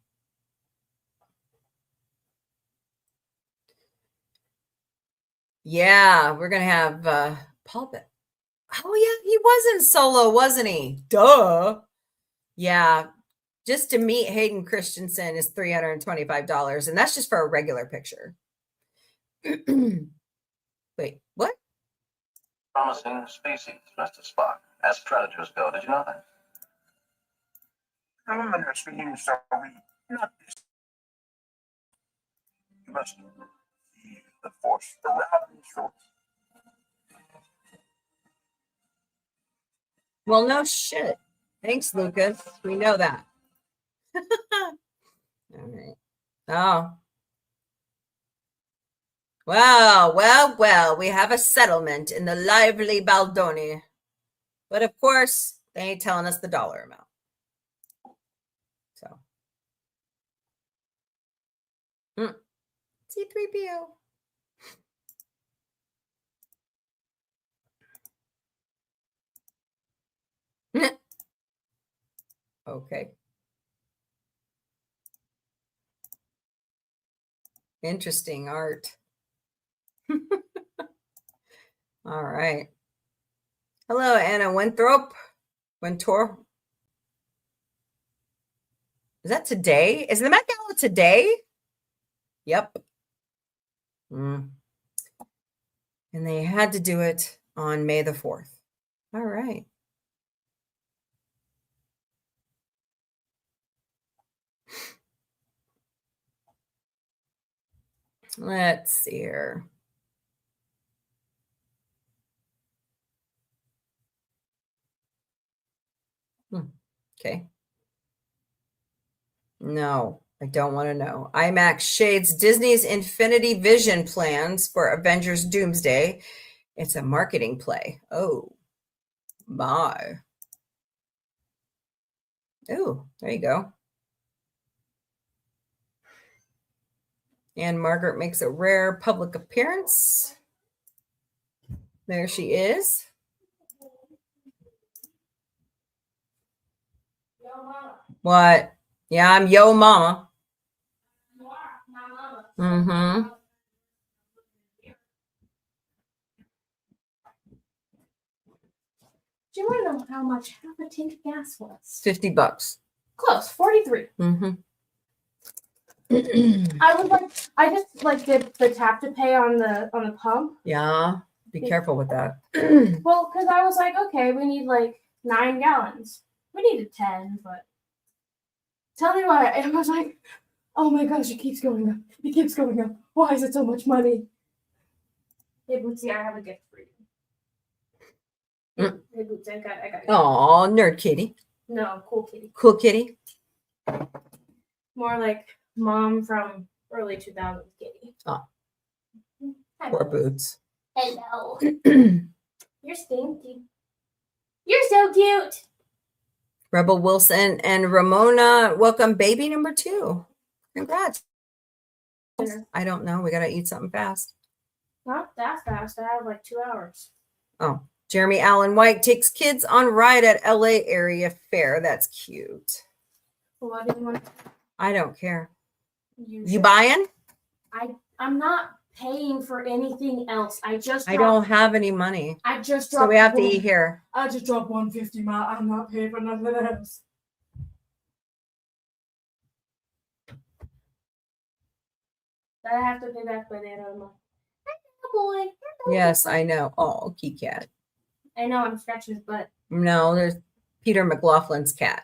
Yeah, we're going to have Paul Beck. Oh, yeah, he was in Solo, wasn't he? Duh. Yeah. Just to meet Hayden Christensen is $325, and that's just for a regular picture. Wait, what? Promising species, Mr. Spock, as predators go. Did you know that? Elementary speaking, so we not this. You must feel the force around you. Well, no shit. Thanks, Lucas. We know that. All right. Oh. Well, we have a settlement in the lively Baldoni. But of course, they ain't telling us the dollar amount. So. C3PO. Okay. Interesting art. All right. Hello, Anna Winthrop. Wintor. Is that today? Is the Met Gala today? Yep. And they had to do it on May the 4th. All right. Let's see here. Okay. No, I don't want to know. IMAX shades Disney's Infinity Vision plans for Avengers Doomsday. It's a marketing play. Oh, my. Oh, there you go. And Margaret makes a rare public appearance. There she is. What? Yeah, I'm Yo Mama. Mm-hmm. Do you want to know how much half a tank of gas was? $50. Close, 43. Mm-hmm. I just did the tap to pay on the pump. Yeah, be careful with that. Well, because I was like, okay, we need 9 gallons. We needed 10, but tell me why. And I was like, oh my gosh, it keeps going up. It keeps going up. Why is it so much money? Hey, Bootsy, I have a gift for you. Hey, Bootsy, I got it. Oh, nerd kitty. No, cool kitty. Cool kitty. More like mom from early 2000s kitty. Oh. Poor Boots. Hello. You're stinky. You're so cute. Rebel Wilson and Ramona, welcome baby number 2. Congrats. I don't know. We got to eat something fast. Not that fast. I have 2 hours. Oh, Jeremy Allen White takes kids on ride at LA area fair. That's cute. What do you want? I don't care. You should. buying? I'm not paying for anything else. I don't have any money. I just dropped. So we have to eat here. I just dropped $150. I'm not paying for nothing else. I have to pay back by the end of the month. Boy. Yes, I know. Oh, Key Cat. I know. I'm scratching his butt. No, there's Peter McLaughlin's cat.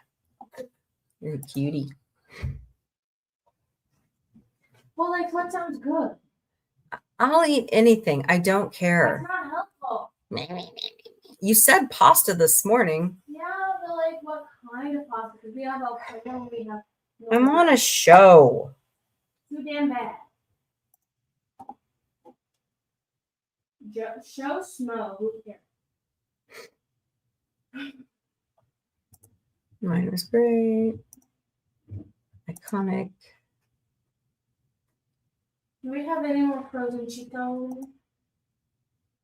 You're a cutie. Well, what sounds good? I'll eat anything. I don't care. That's not helpful. You said pasta this morning. Yeah, but what kind of pasta? Because we have Alfredo. We have. I'm on a show. Too damn bad. Show Smo here. Mine was great. Iconic. Do we have any more frozen Chico?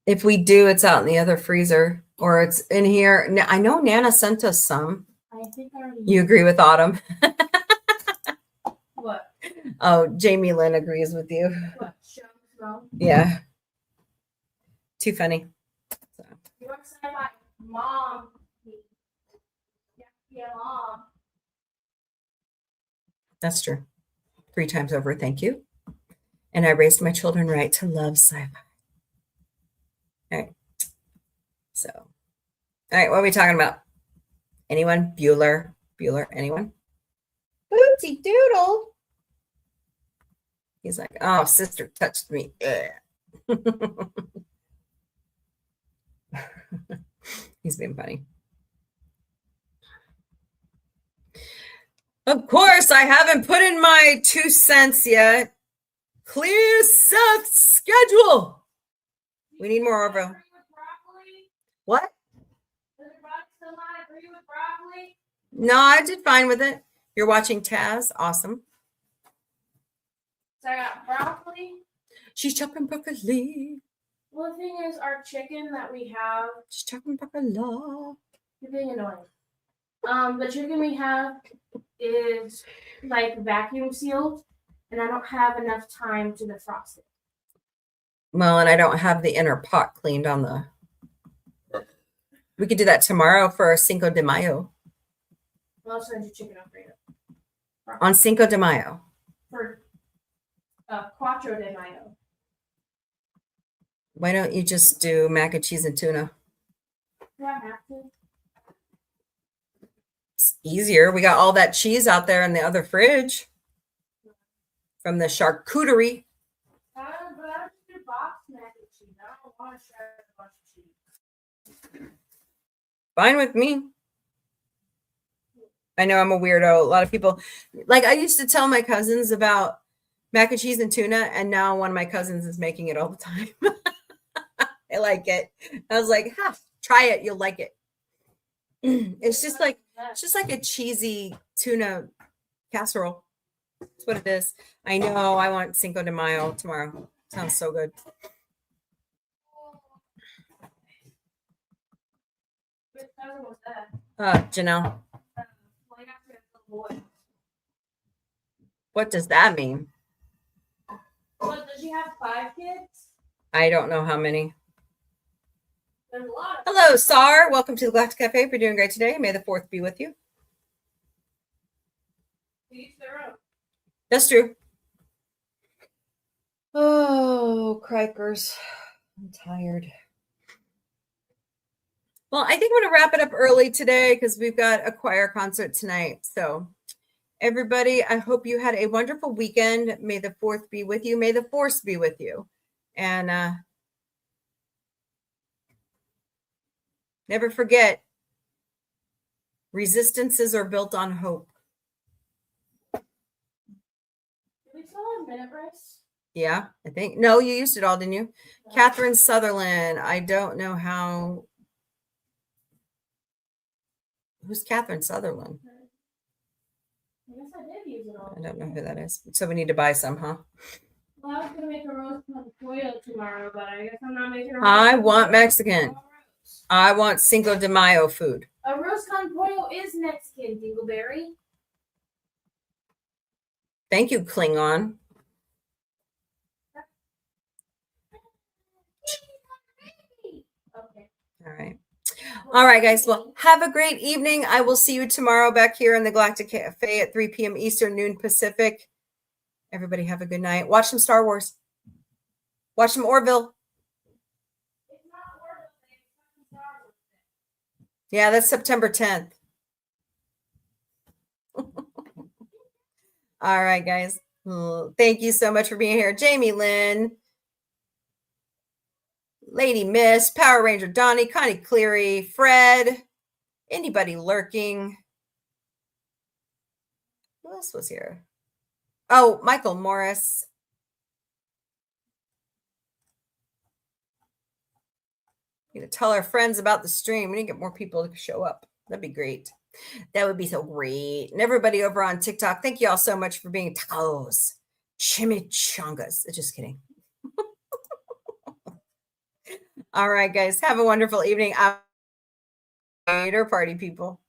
If we do, it's out in the other freezer or it's in here. I know Nana sent us some. I think I already. You agree with Autumn? What? Oh, Jamie Lynn agrees with you. What? Show Smo? Yeah. Too funny. So. You want to say my mom? Yeah, mom. That's true. 3 times over. Thank you. And I raised my children right to love sci-fi. All right. So, all right. What are we talking about? Anyone? Bueller? Anyone? Bootsy Doodle. He's like, oh, sister touched me. He's being funny. Of course, I haven't put in my 2 cents yet. Clear Seth's schedule. We need more Orville. What? No, I did fine with it. You're watching Taz. Awesome. So I got broccoli. She's chopping broccoli. Well, the thing is, our chicken that we have. She's chopping broccoli. You're being annoying. The chicken we have is like vacuum sealed, and I don't have enough time to defrost it. Well, and I don't have the inner pot cleaned on the. We could do that tomorrow for Cinco de Mayo. Well, I'll send you chicken Alfredo. On Cinco de Mayo. For Cuatro de Mayo. Why don't you just do mac and cheese and tuna? Do I have to? It's easier. We got all that cheese out there in the other fridge from the charcuterie. But I just do box mac and cheese. I don't want to shred a bunch of cheese. Fine with me. I know I'm a weirdo. A lot of people, like I used to tell my cousins about mac and cheese and tuna, and now one of my cousins is making it all the time. I like it. I was like, try it. You'll like it. It's just like a cheesy tuna casserole. That's what it is. I know. I want Cinco de Mayo tomorrow. Sounds so good. Janelle. What does that mean? What, does she have 5 kids? I don't know how many. There's a lot. Hello, Sar. Welcome to the Galactic Cafe. If you're doing great today, may the 4th be with you. Each their own. That's true. Oh, crikers. I'm tired. Well, I think I'm going to wrap it up early today because we've got a choir concert tonight. So everybody, I hope you had a wonderful weekend. May the 4th be with you. May the force be with you. And never forget, resistances are built on hope. Do we still have minute rice? Yeah, I think. No, you used it all, didn't you? Catherine Sutherland. I don't know how. Who's Catherine Sutherland? I guess I did use it all. I don't know who that is. So we need to buy some, huh? Well, I was going to make a roast con pollo tomorrow, but I guess I'm not making a roast. I want Mexican. I want Cinco de Mayo food. A roast con pollo is Mexican, Dingleberry. Thank you, Klingon. Okay. All right. All right, guys. Well, have a great evening. I will see you tomorrow back here in the Galactic Cafe at 3 p.m. Eastern, noon Pacific. Everybody have a good night. Watch some Star Wars. Watch some Orville. Yeah, that's September 10th. All right, guys. Thank you so much for being here. Jamie Lynn, Lady Miss, Power Ranger Donnie, Connie Cleary, Fred, anybody lurking. Who else was here? Oh, Michael Morris. We need to tell our friends about the stream. We need to get more people to show up. That'd be great. That would be so great. And everybody over on TikTok, thank you all so much for being tacos, chimichangas. Just kidding. All right, guys. Have a wonderful evening. Later, party people.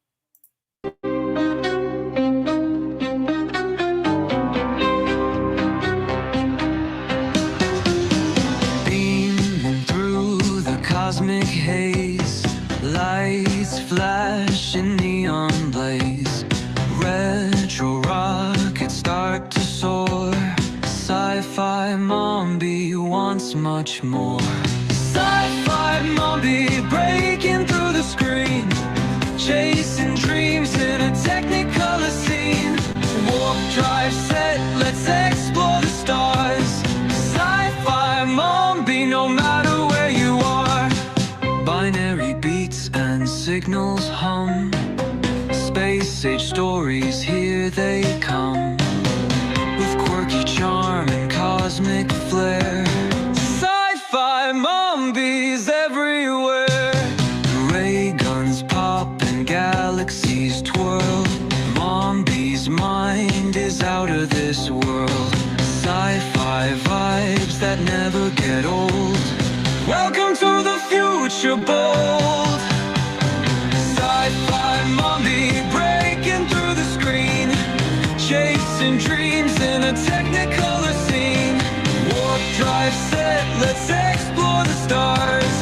Beaming through the cosmic haze, lights flash in neon blaze, retro rockets start to soar, sci-fi Mombie wants much more. Sci-fi Mombie breaking through the screen, chasing dreams in a technicolor scene. Warp drive set, let's explore the stars. Sci-fi Mombie, no matter where you are. Binary beats and signals hum, space age stories, here they come, with quirky charm and cosmic of this world. Sci-fi vibes that never get old. Welcome to the future, bold. Sci-fi Mombie breaking through the screen, chasing dreams in a technicolor scene. Warp drive set, let's explore the stars.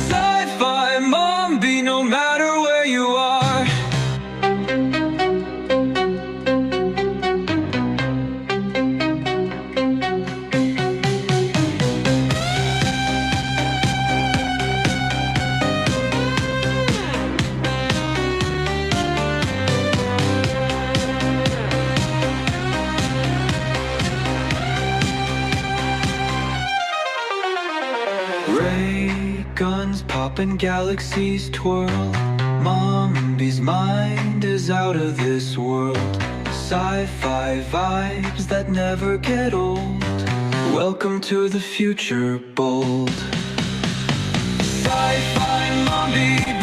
Sci-fi Mombie, no matter where you are. Ray guns popping, galaxies twirl. Mombie's mind is out of this world. Sci-fi vibes that never get old. Welcome to the future, bold. Sci-fi Mombie